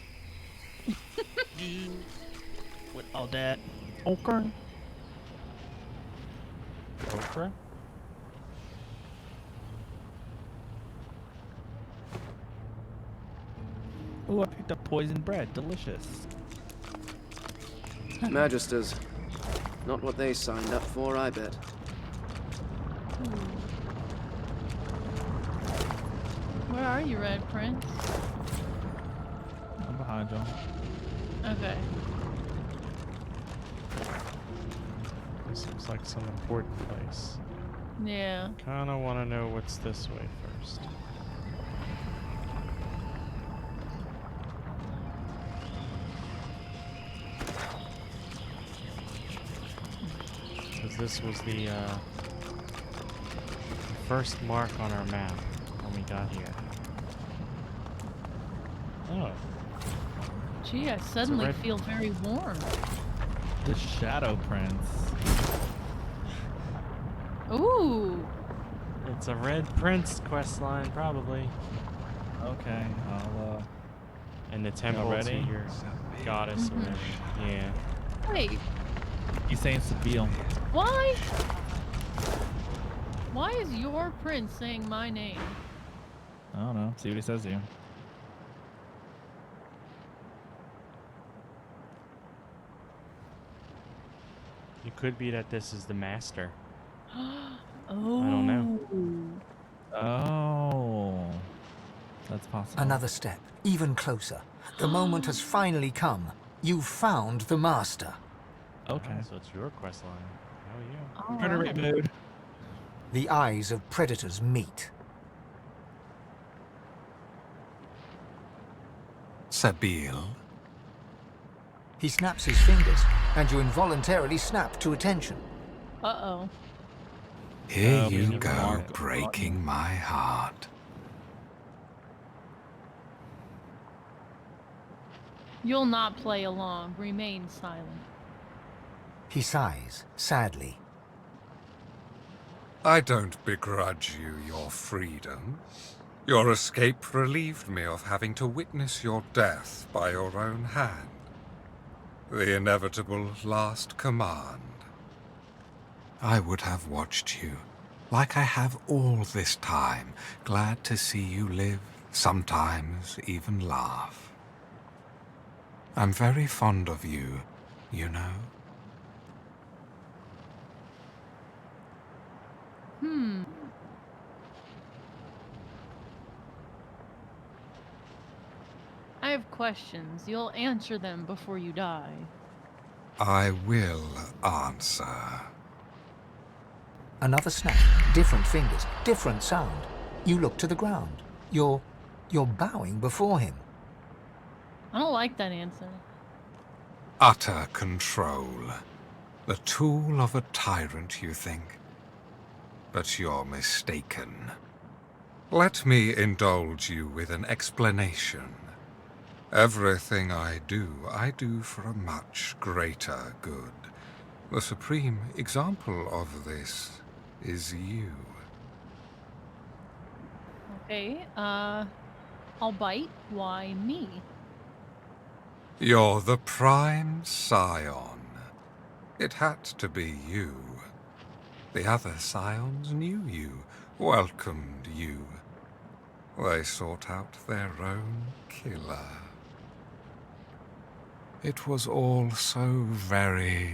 do with all that. Okay. Okra? Oh, I picked up poison bread. Delicious. Magisters. Not what they signed up for, I bet. Where are you, Red Prince? I'm behind you. Okay. This looks like some important place. Yeah. Kinda wanna know what's this way first. Because this was the first mark on our map when we got here. Oh. Gee, I suddenly red- feel very warm. The Shadow Prince. Ooh. It's a Red Prince quest line, probably. Okay, I'll And the temple to ready? your goddess or whatever. Yeah. Wait, He's saying Sabine. why? Why is your prince saying my name? I don't know. See what he says to you. It could be that this is the master. Oh. I don't know. Oh. That's possible. Another step, even closer. The moment has finally come. You've found the master. Okay. So it's your quest line. Hell yeah. All Regenerate right. mood. The eyes of predators meet. Sabine? He snaps his fingers, and you involuntarily snap to attention. Uh-oh. Here we you need go, more. breaking my heart. You'll not play along. Remain silent. He sighs, sadly. I don't begrudge you your freedom. Your escape relieved me of having to witness your death by your own hand. The inevitable last command. I would have watched you, like I have all this time, glad to see you live, sometimes even laugh. I'm very fond of you, you know. I have questions. You'll answer them before you die. I will answer. Another snap, different fingers, different sound. You look to the ground. You're bowing before him. I don't like that answer. Utter control. The tool of a tyrant, you think? But you're mistaken. Let me indulge you with an explanation. Everything I do for a much greater good. The supreme example of this is you. Okay, I'll bite. Why me? You're the prime scion. It had to be you. The other scions knew you, welcomed you. They sought out their own killer. It was all so very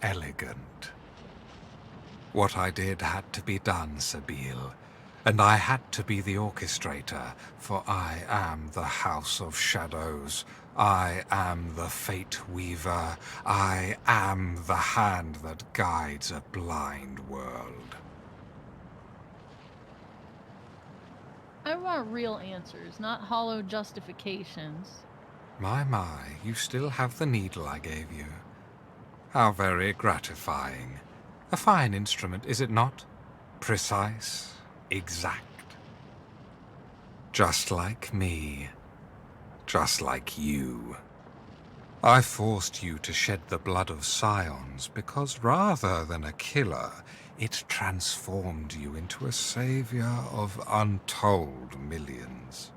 elegant. What I did had to be done, Sabine, and I had to be the orchestrator, for I am the House of Shadows. I am the Fate Weaver. I am the hand that guides a blind world. I want real answers, not hollow justifications. My, you still have the needle I gave you. How very gratifying. A fine instrument, is it not? Precise, exact. Just like me. Just like you. I forced you to shed the blood of scions because rather than a killer, it transformed you into a savior of untold millions.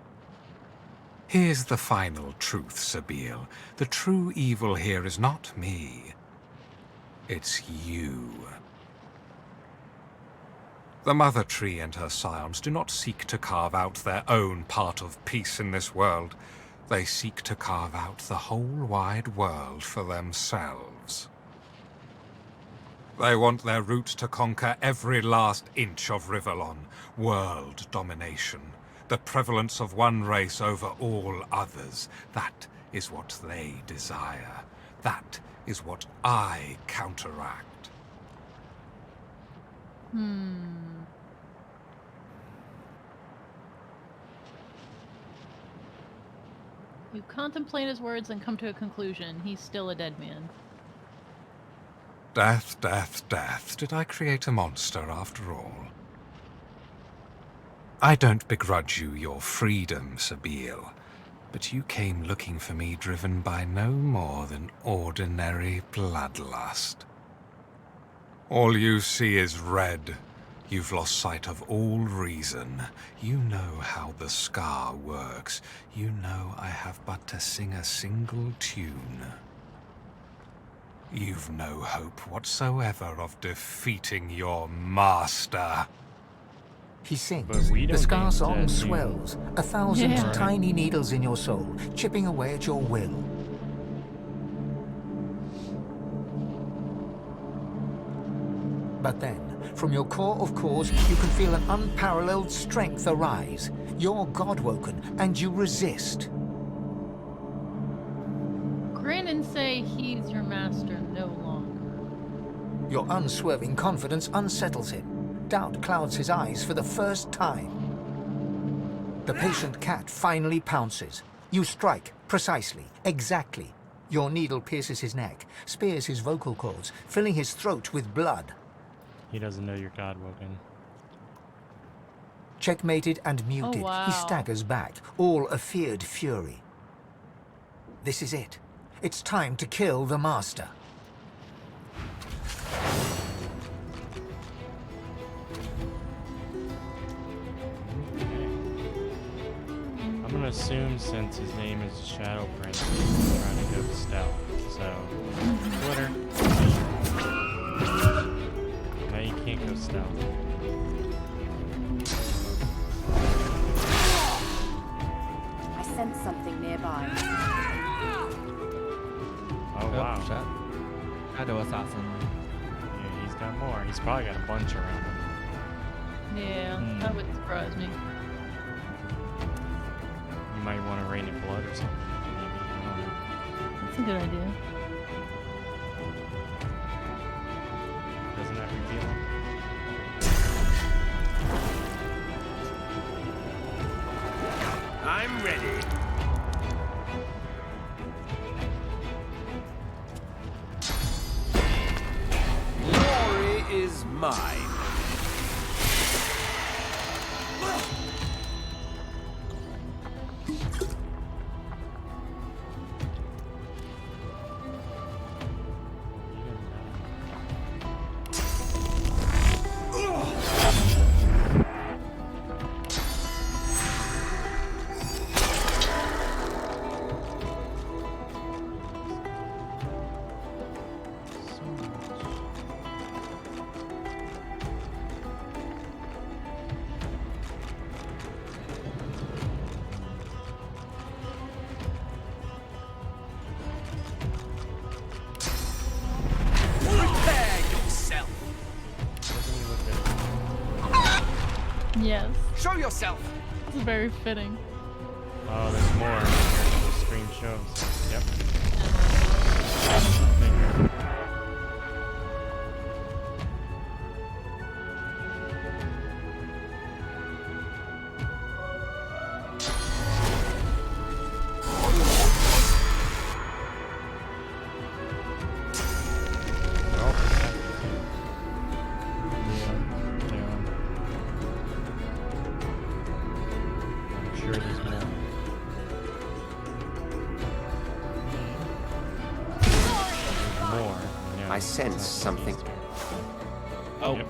Here's the final truth, Sabine. The true evil here is not me. It's you. The Mother Tree and her scions do not seek to carve out their own part of peace in this world. They seek to carve out the whole wide world for themselves. They want their roots to conquer every last inch of Rivellon. World domination. The prevalence of one race over all others. That is what they desire. That is what I counteract. You contemplate his words and come to a conclusion. He's still a dead man. Death, death, death. Did I create a monster after all? I don't begrudge you your freedom, Sabine, but you came looking for me driven by no more than ordinary bloodlust. All you see is red. You've lost sight of all reason. You know how the scar works. You know I have but to sing a single tune. You've no hope whatsoever of defeating your master. He sings. But we The don't scar need song that swells, 1,000 Yeah. tiny needles in your soul, chipping away at your will. But then, from your core of cores, you can feel an unparalleled strength arise. You're God-woken, and you resist. Grin and say he's your master no longer. Your unswerving confidence unsettles him. Doubt clouds his eyes for the first time. The patient cat finally pounces. You strike, precisely, exactly. Your needle pierces his neck, spears his vocal cords, filling his throat with blood. He doesn't know you're God-woken. Checkmated and muted, wow. he staggers back, all a feared fury. This is it. It's time to kill the master. I'm gonna assume since his name is Shadow Prince, he's trying to go stealth. So, Twitter. No, you can't go stealth. I sense something nearby. Oh wow. Shadow Assassin. Yeah, he's got more. He's probably got a bunch around him. Yeah, that would surprise me. You might want to rain in blood or something. Maybe. I don't know. That's a good idea. Doesn't that reveal him? I'm ready. Glory is mine. Yes. Show yourself! It's very fitting. Oh, there's more. The screen shows. Yep. I sense something. Oh. Yep,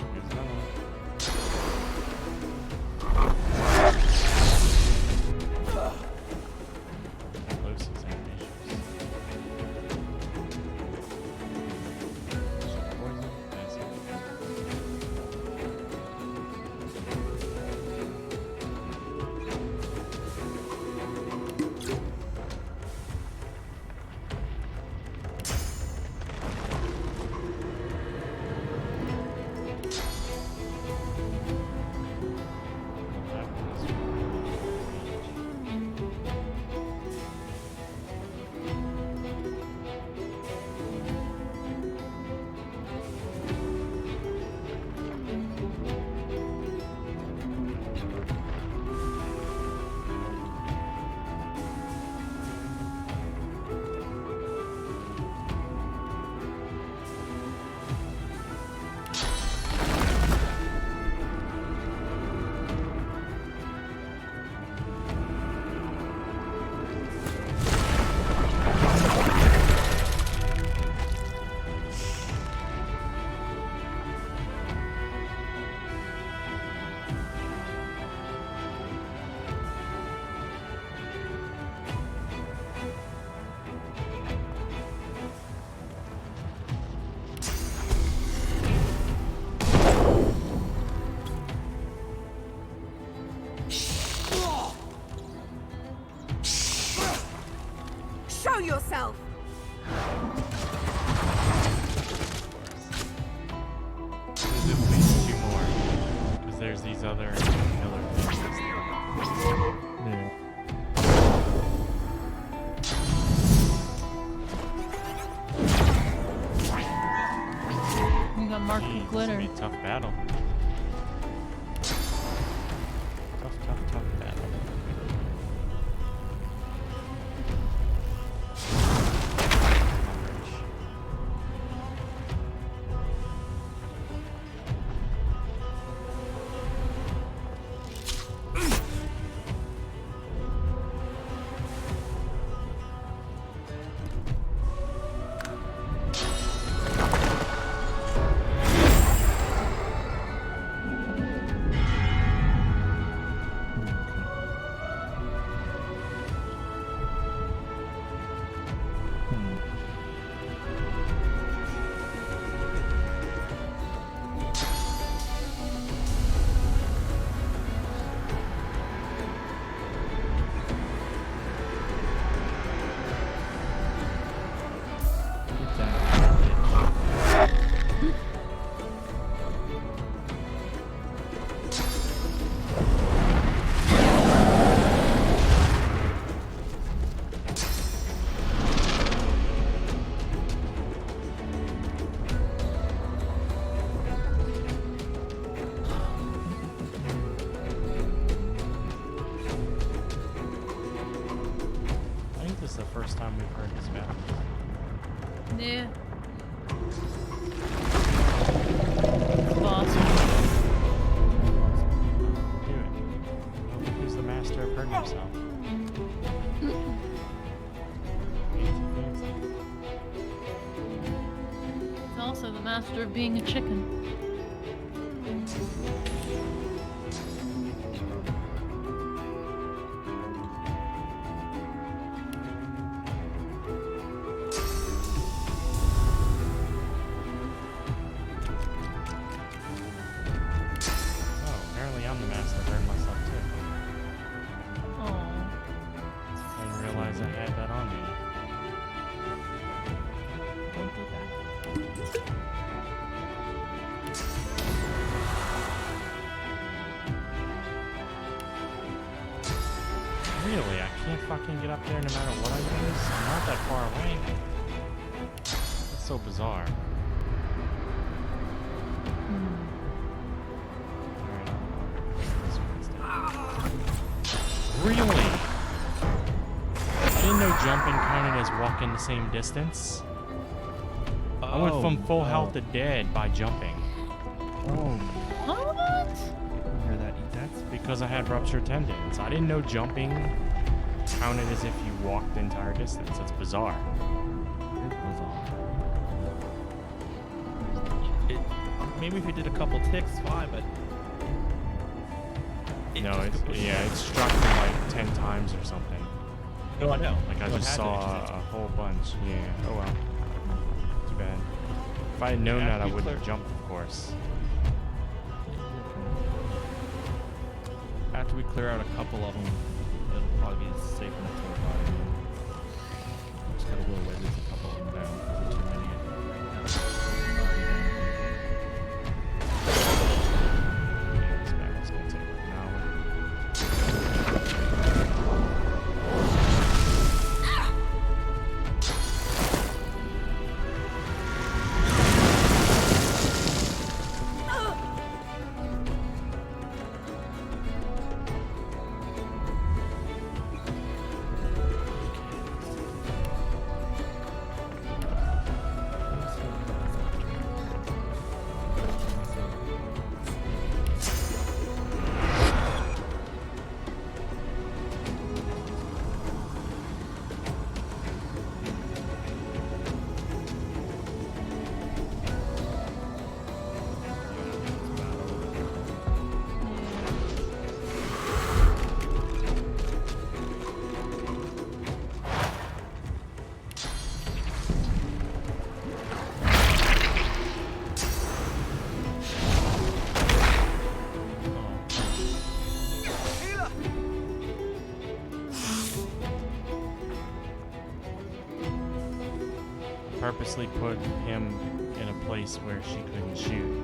Show yourself! There's at least 2 more. Because there's these other killer things. Yeah. You got marked with glitter. It's gonna be a tough battle. Tough battle. This is the first time we've heard this battle. Yeah. Boss. Do it. Well, who's the master of hurting himself? He's also the master of being a chicken. I'm the master of hurting myself too. Aww. I didn't realize I had that on me. Don't do that. Really? I can't fucking get up there no matter what I use? I'm not that far away. That's so bizarre. Really? I didn't know jumping counted as walking the same distance. I went from full health to dead by jumping. Oh. What? Hear that? That's because I had ruptured tendons. I didn't know jumping counted as if you walked the entire distance. That's bizarre. Maybe if you did a couple ticks, fine, but no, it struck me like 10 times or something. Oh, I know. Like I just saw a whole bunch. Yeah. Oh well. Too bad. If I had known that, I wouldn't have jumped, of course. After we clear out a couple of them, it'll probably be safe enough to revive them. Just gotta will wedges a couple of them down because there's too many. Yeah, this battle's gonna take like an hour. Purposely put him in a place where she couldn't shoot.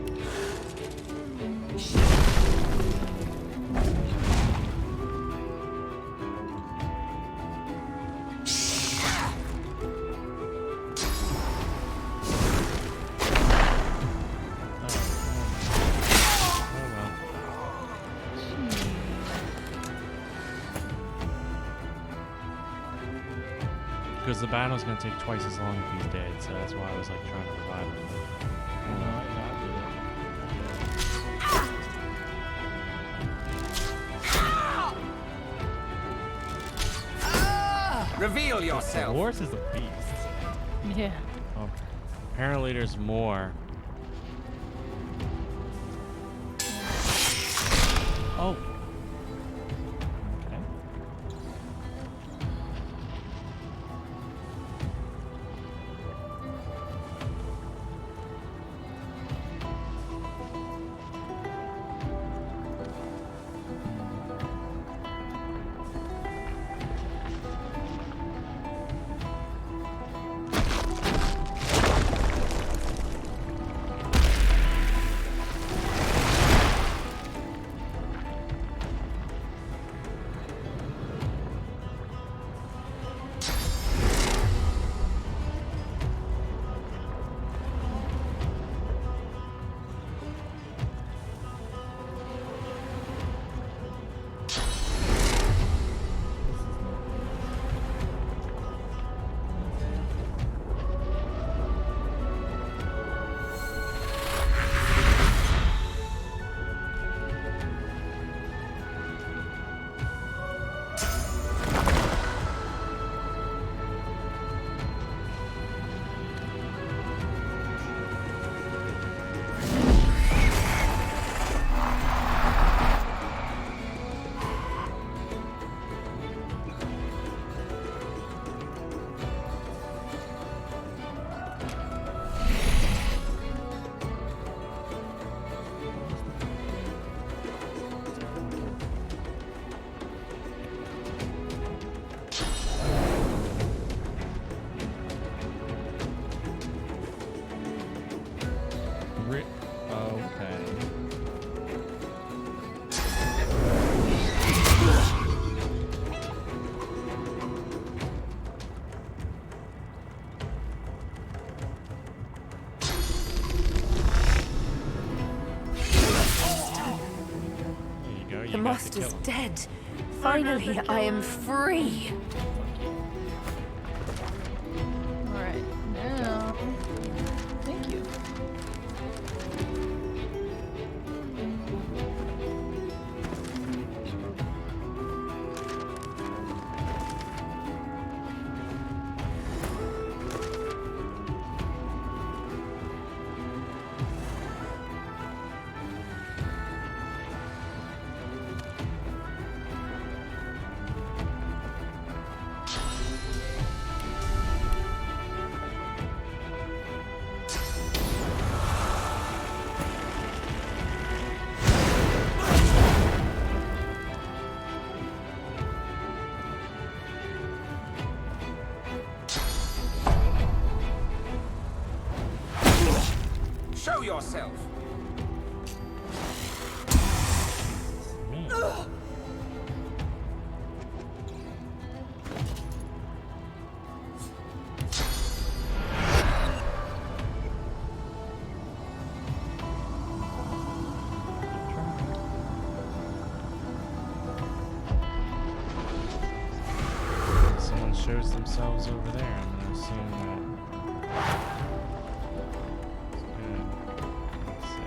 Because the battle's gonna take twice as long if he's dead, so that's why I was like trying to revive him. Reveal yourself. The horse is a beast. Yeah. Oh, apparently there's more. Oh. master's dead. Finally, I am free. Alright, now... Thank you. Show yourself! Someone shows themselves over there. I'm gonna assume that. It's good. Let's see.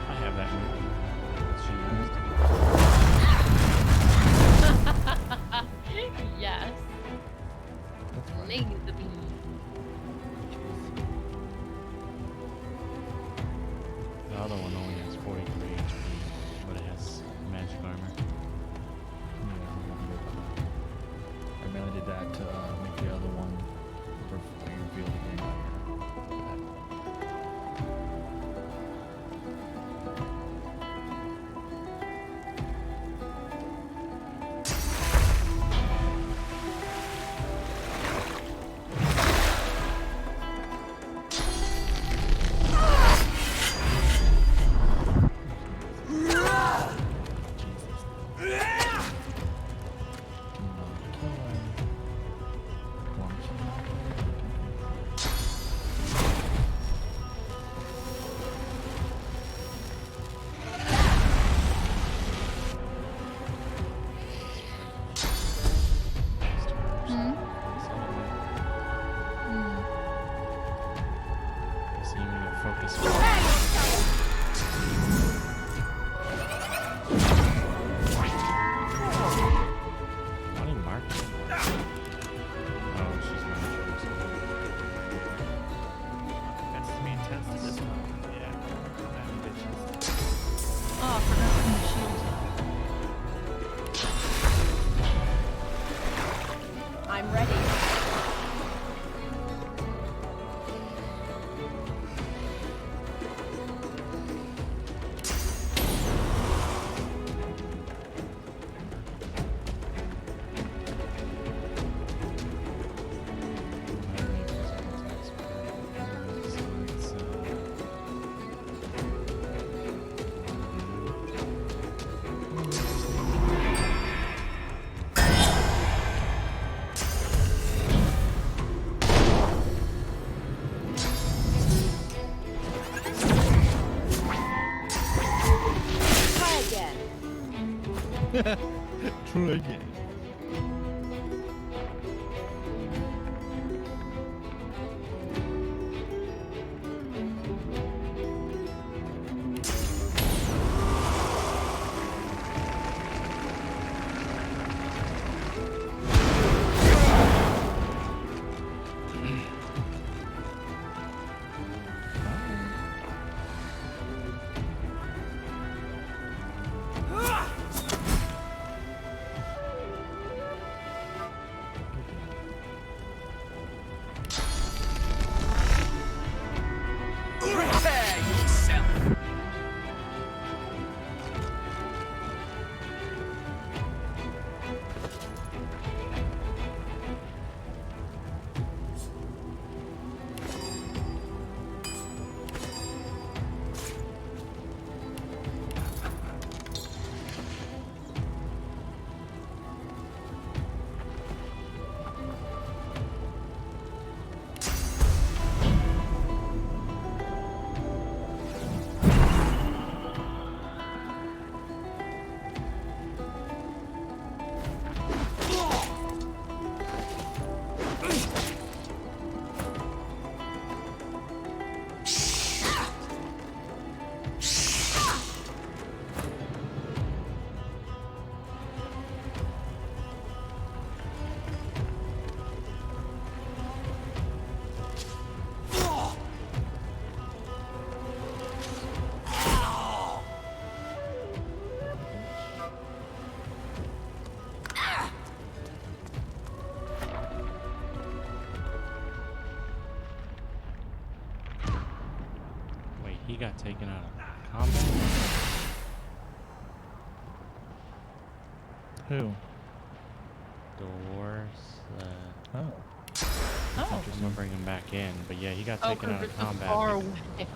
I have that move. Yes. Leave the bee. The other one only has 43 HP, but it has magic armor. I mainly did that to make the other one reveal the game. Try again. Prepare yourself! Wait, he got taken out of combat? Who? Dolores. Oh. Oh. I'm gonna bring him back in, but yeah, he got Oh, taken 'cause out it's of so combat. far because- away.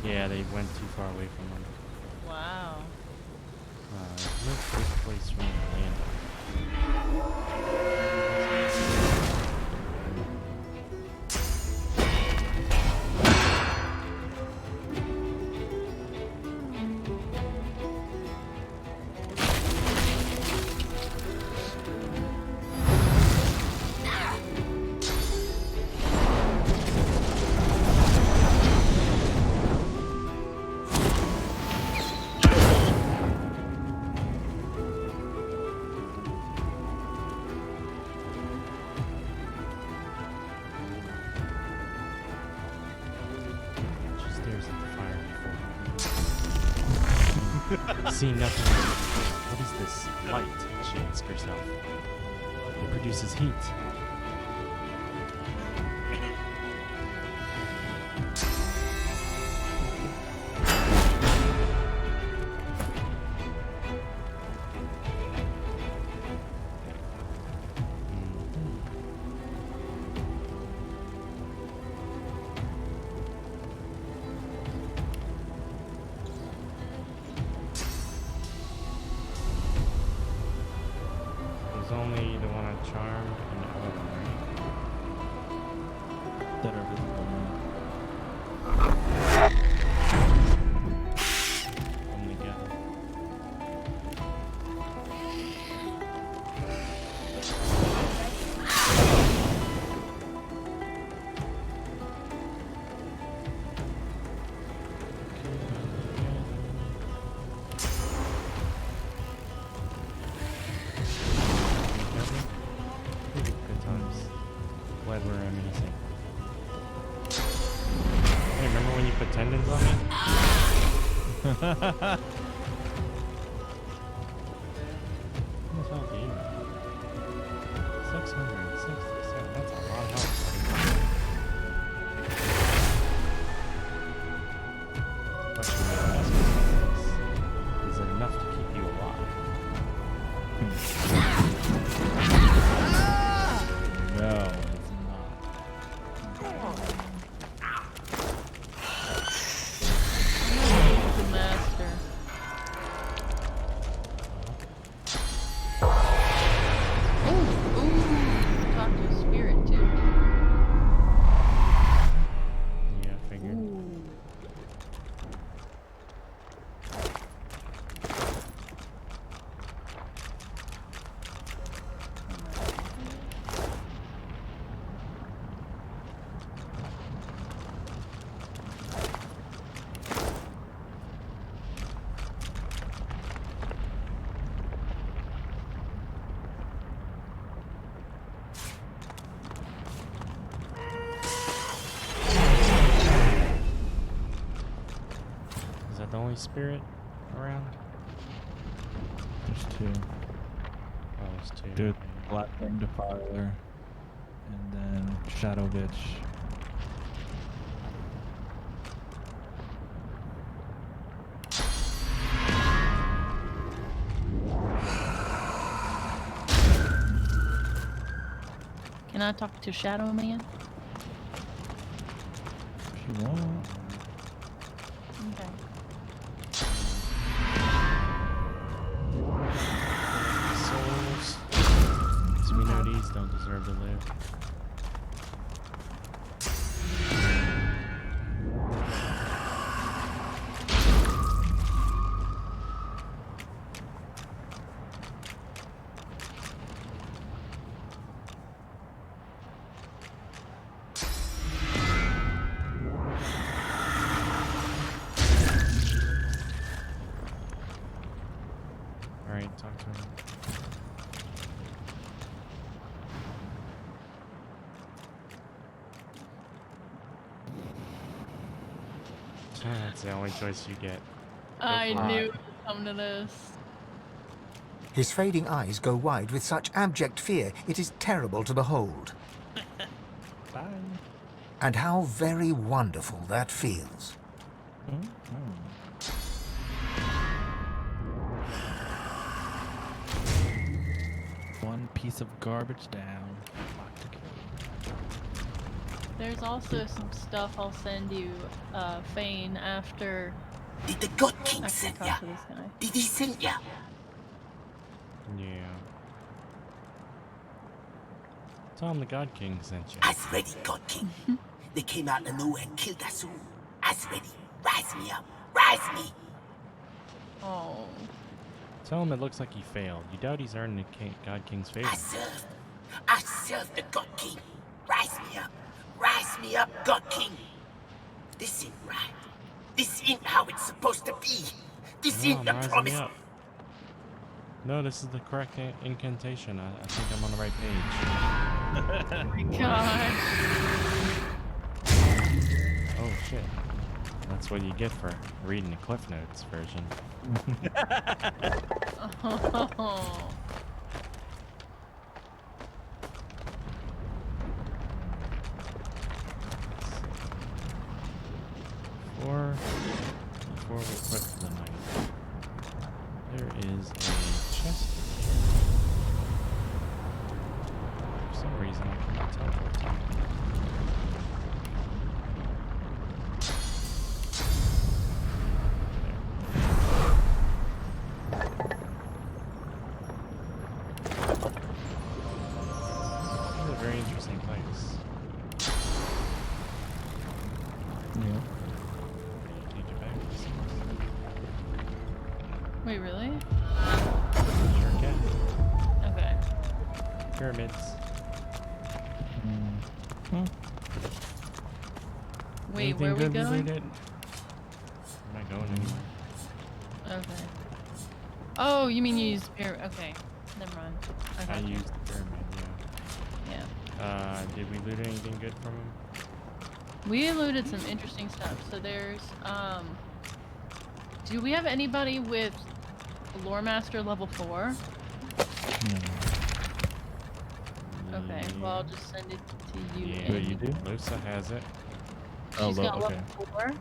Yeah, they went too far away from him. Wow. No quick place for him to land. She stares at the fire before her. See nothing. What is this light? She asks herself. It produces heat. There's only the one on Charmed and the other one, right? That are visible. Only gather. Good times. Glad we're reminiscing. Hey, remember when you put tendons on me? Almost health gain. 667. That's a lot of health, buddy. Question I would ask myself is it enough to keep you alive? No, it's The master. Ooh. Talk to a spirit too. Yeah, I figured. spirit around? There's two. Oh, there's two. There's Black Ring Defiler, and then Shadow Bitch. Can I talk to Shadow Man? If you want. Okay. Souls. So we know these don't deserve to live. Alright, talk to him. That's the only choice you get. I knew it would come to this. His fading eyes go wide with such abject fear, it is terrible to behold. Bye. And how very wonderful that feels. One piece of garbage down. There's also some stuff I'll send you, Fane, after. Did the God King after send talk ya? to this guy. Did he send ya? Yeah. Tell him the God King sent you. As ready, God King. They came out of nowhere and killed us all. As ready. Rise me up. Rise me. Oh. Tell him it looks like he failed. You doubt he's earned the God King's favor. I serve the God King. Rise me up. Rise me up, God King. This ain't right. This ain't how it's supposed to be. This No, ain't I'm the rising promise. up. No, this is the correct incantation. I think I'm on the right page. Oh my god. Oh shit. That's what you get for reading the Cliff Notes version. Oh. 4 before we quit for the night. There is a chest here. For some reason I cannot teleport to it. This is a very interesting place. Yeah. Take it back. Wait, really? Sure can. Okay. Pyramids. Wait, Anything where are we good going? looted? We're not going anywhere. Okay. Oh, you mean you used pyramid? Okay. Never mind. I Okay. used the pyramid, Yeah. yeah. Did we loot anything good from him? We looted some interesting stuff. So there's, do we have anybody with Lore Master level 4? Okay, well I'll just send it to you. Yeah, and you do? Lusa has it. She's got okay. level 4?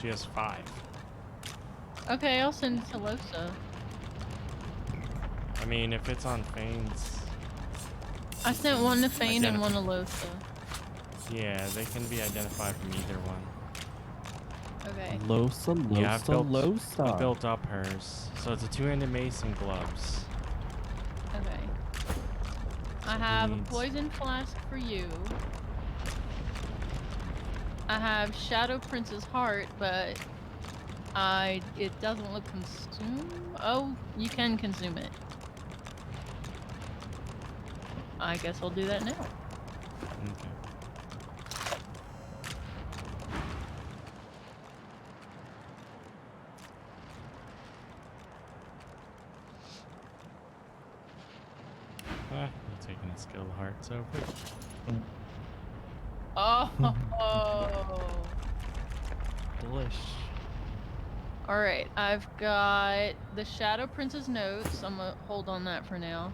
She has 5. Okay, I'll send it to Losa. I mean, if it's on Fane's... I sent one to Fane and one to Losa. Yeah, they can be identified from either one. Okay. Losa, Yeah, I Losa. built up hers. So it's a 2-handed mace and gloves. Okay. I So have he a needs- poison flask for you. I have Shadow Prince's heart, but it doesn't look consumed. Oh, you can consume it. I guess I'll do that now. Okay. Ah, you're taking a skill heart so quick. Oh. Delish. Alright, I've got the Shadow Prince's notes. I'm gonna hold on that for now.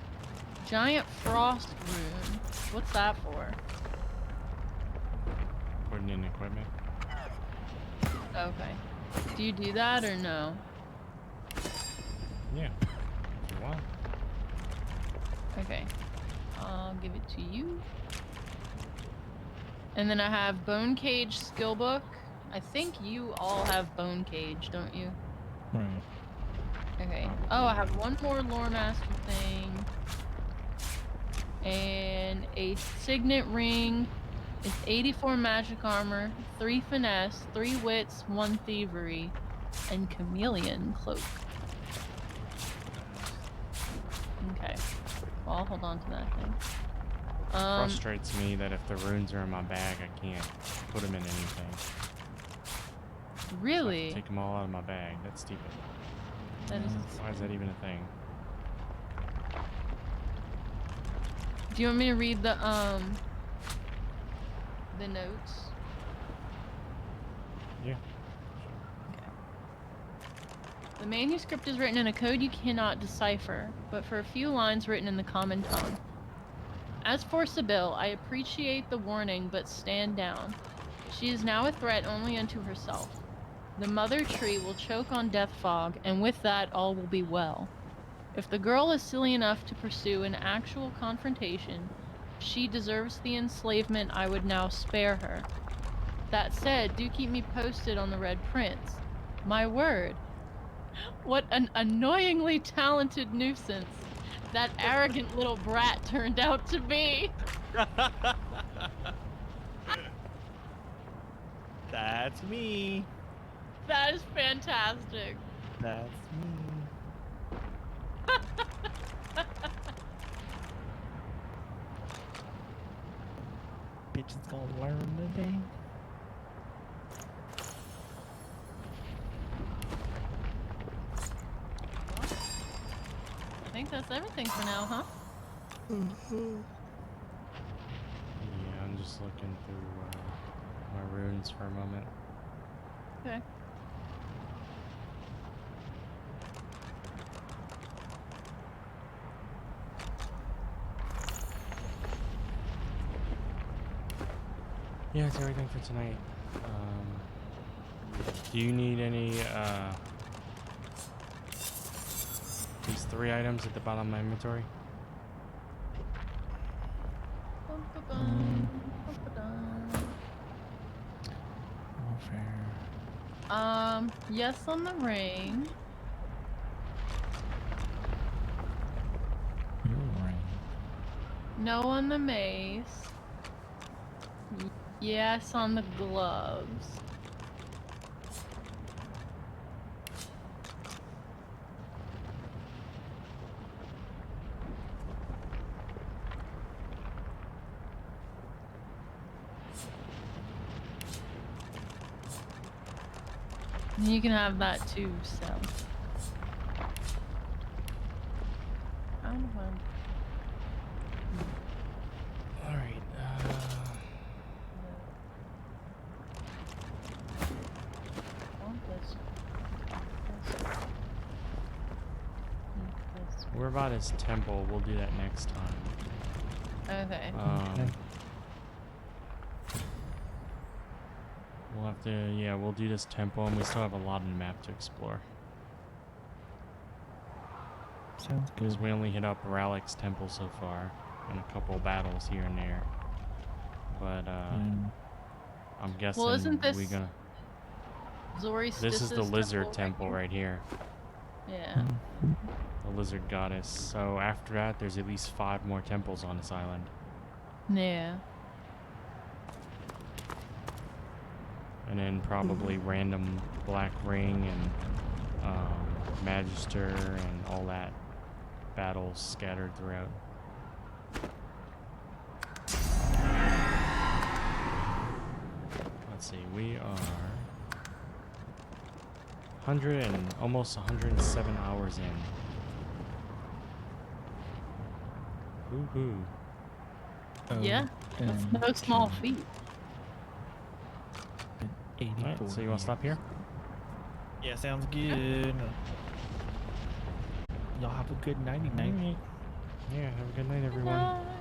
Giant Frost Rune. What's that for? Putting in equipment. Okay. Do you do that or no? Yeah. If you want. Okay. I'll give it to you. And then I have Bone Cage skill book. I think you all have Bone Cage, don't you? Right. Okay. Oh, I have one more Lore Master thing. And a Signet Ring. It's 84 magic armor, 3 finesse, 3 wits, 1 thievery, and chameleon cloak. Okay. Well, I'll hold on to that thing. Frustrates me that if the runes are in my bag, I can't put them in anything. Really? So take them all out of my bag. That's stupid. That is Why is that even a thing? Do you want me to read the notes? Yeah. The manuscript is written in a code you cannot decipher, but for a few lines written in the common tongue. As for Sibyl, I appreciate the warning, but stand down. She is now a threat only unto herself. The mother tree will choke on death fog, and with that all will be well. If the girl is silly enough to pursue an actual confrontation, she deserves the enslavement I would now spare her. That said, do keep me posted on the Red Prince. My word. What an annoyingly talented nuisance that arrogant little brat turned out to be. That's me. That is fantastic. That's me. Bitch is gonna learn today. I think that's everything for now, huh? Yeah, I'm just looking through my runes for a moment. Okay. Yeah, that's everything for tonight. Do you need any, these 3 items at the bottom of my inventory? Warfare. Yes on the ring. Your ring. No on the mace. Yes on the gloves. You can have that too, so. Alright, we're about his temple. We'll do that next time. Okay. We'll have to, yeah, we'll do this temple, and we still have a lot of the map to explore. Sounds good. Because we only hit up Ralik's temple so far, and a couple battles here and there. But, I'm guessing Well, isn't this we gonna... Zori This is the Stis's lizard temple right here. Yeah. The lizard goddess. So after that, there's at least 5 more temples on this island. Yeah. And then probably random Black Ring and Magister and all that battles scattered throughout. Let's see, we are 100 and almost 107 hours in. Woohoo. Yeah. That's no small feat. Alright, so you want to stop here? Yeah, sounds good. Y'all have a good nighty night. Yeah, have a good night, everyone.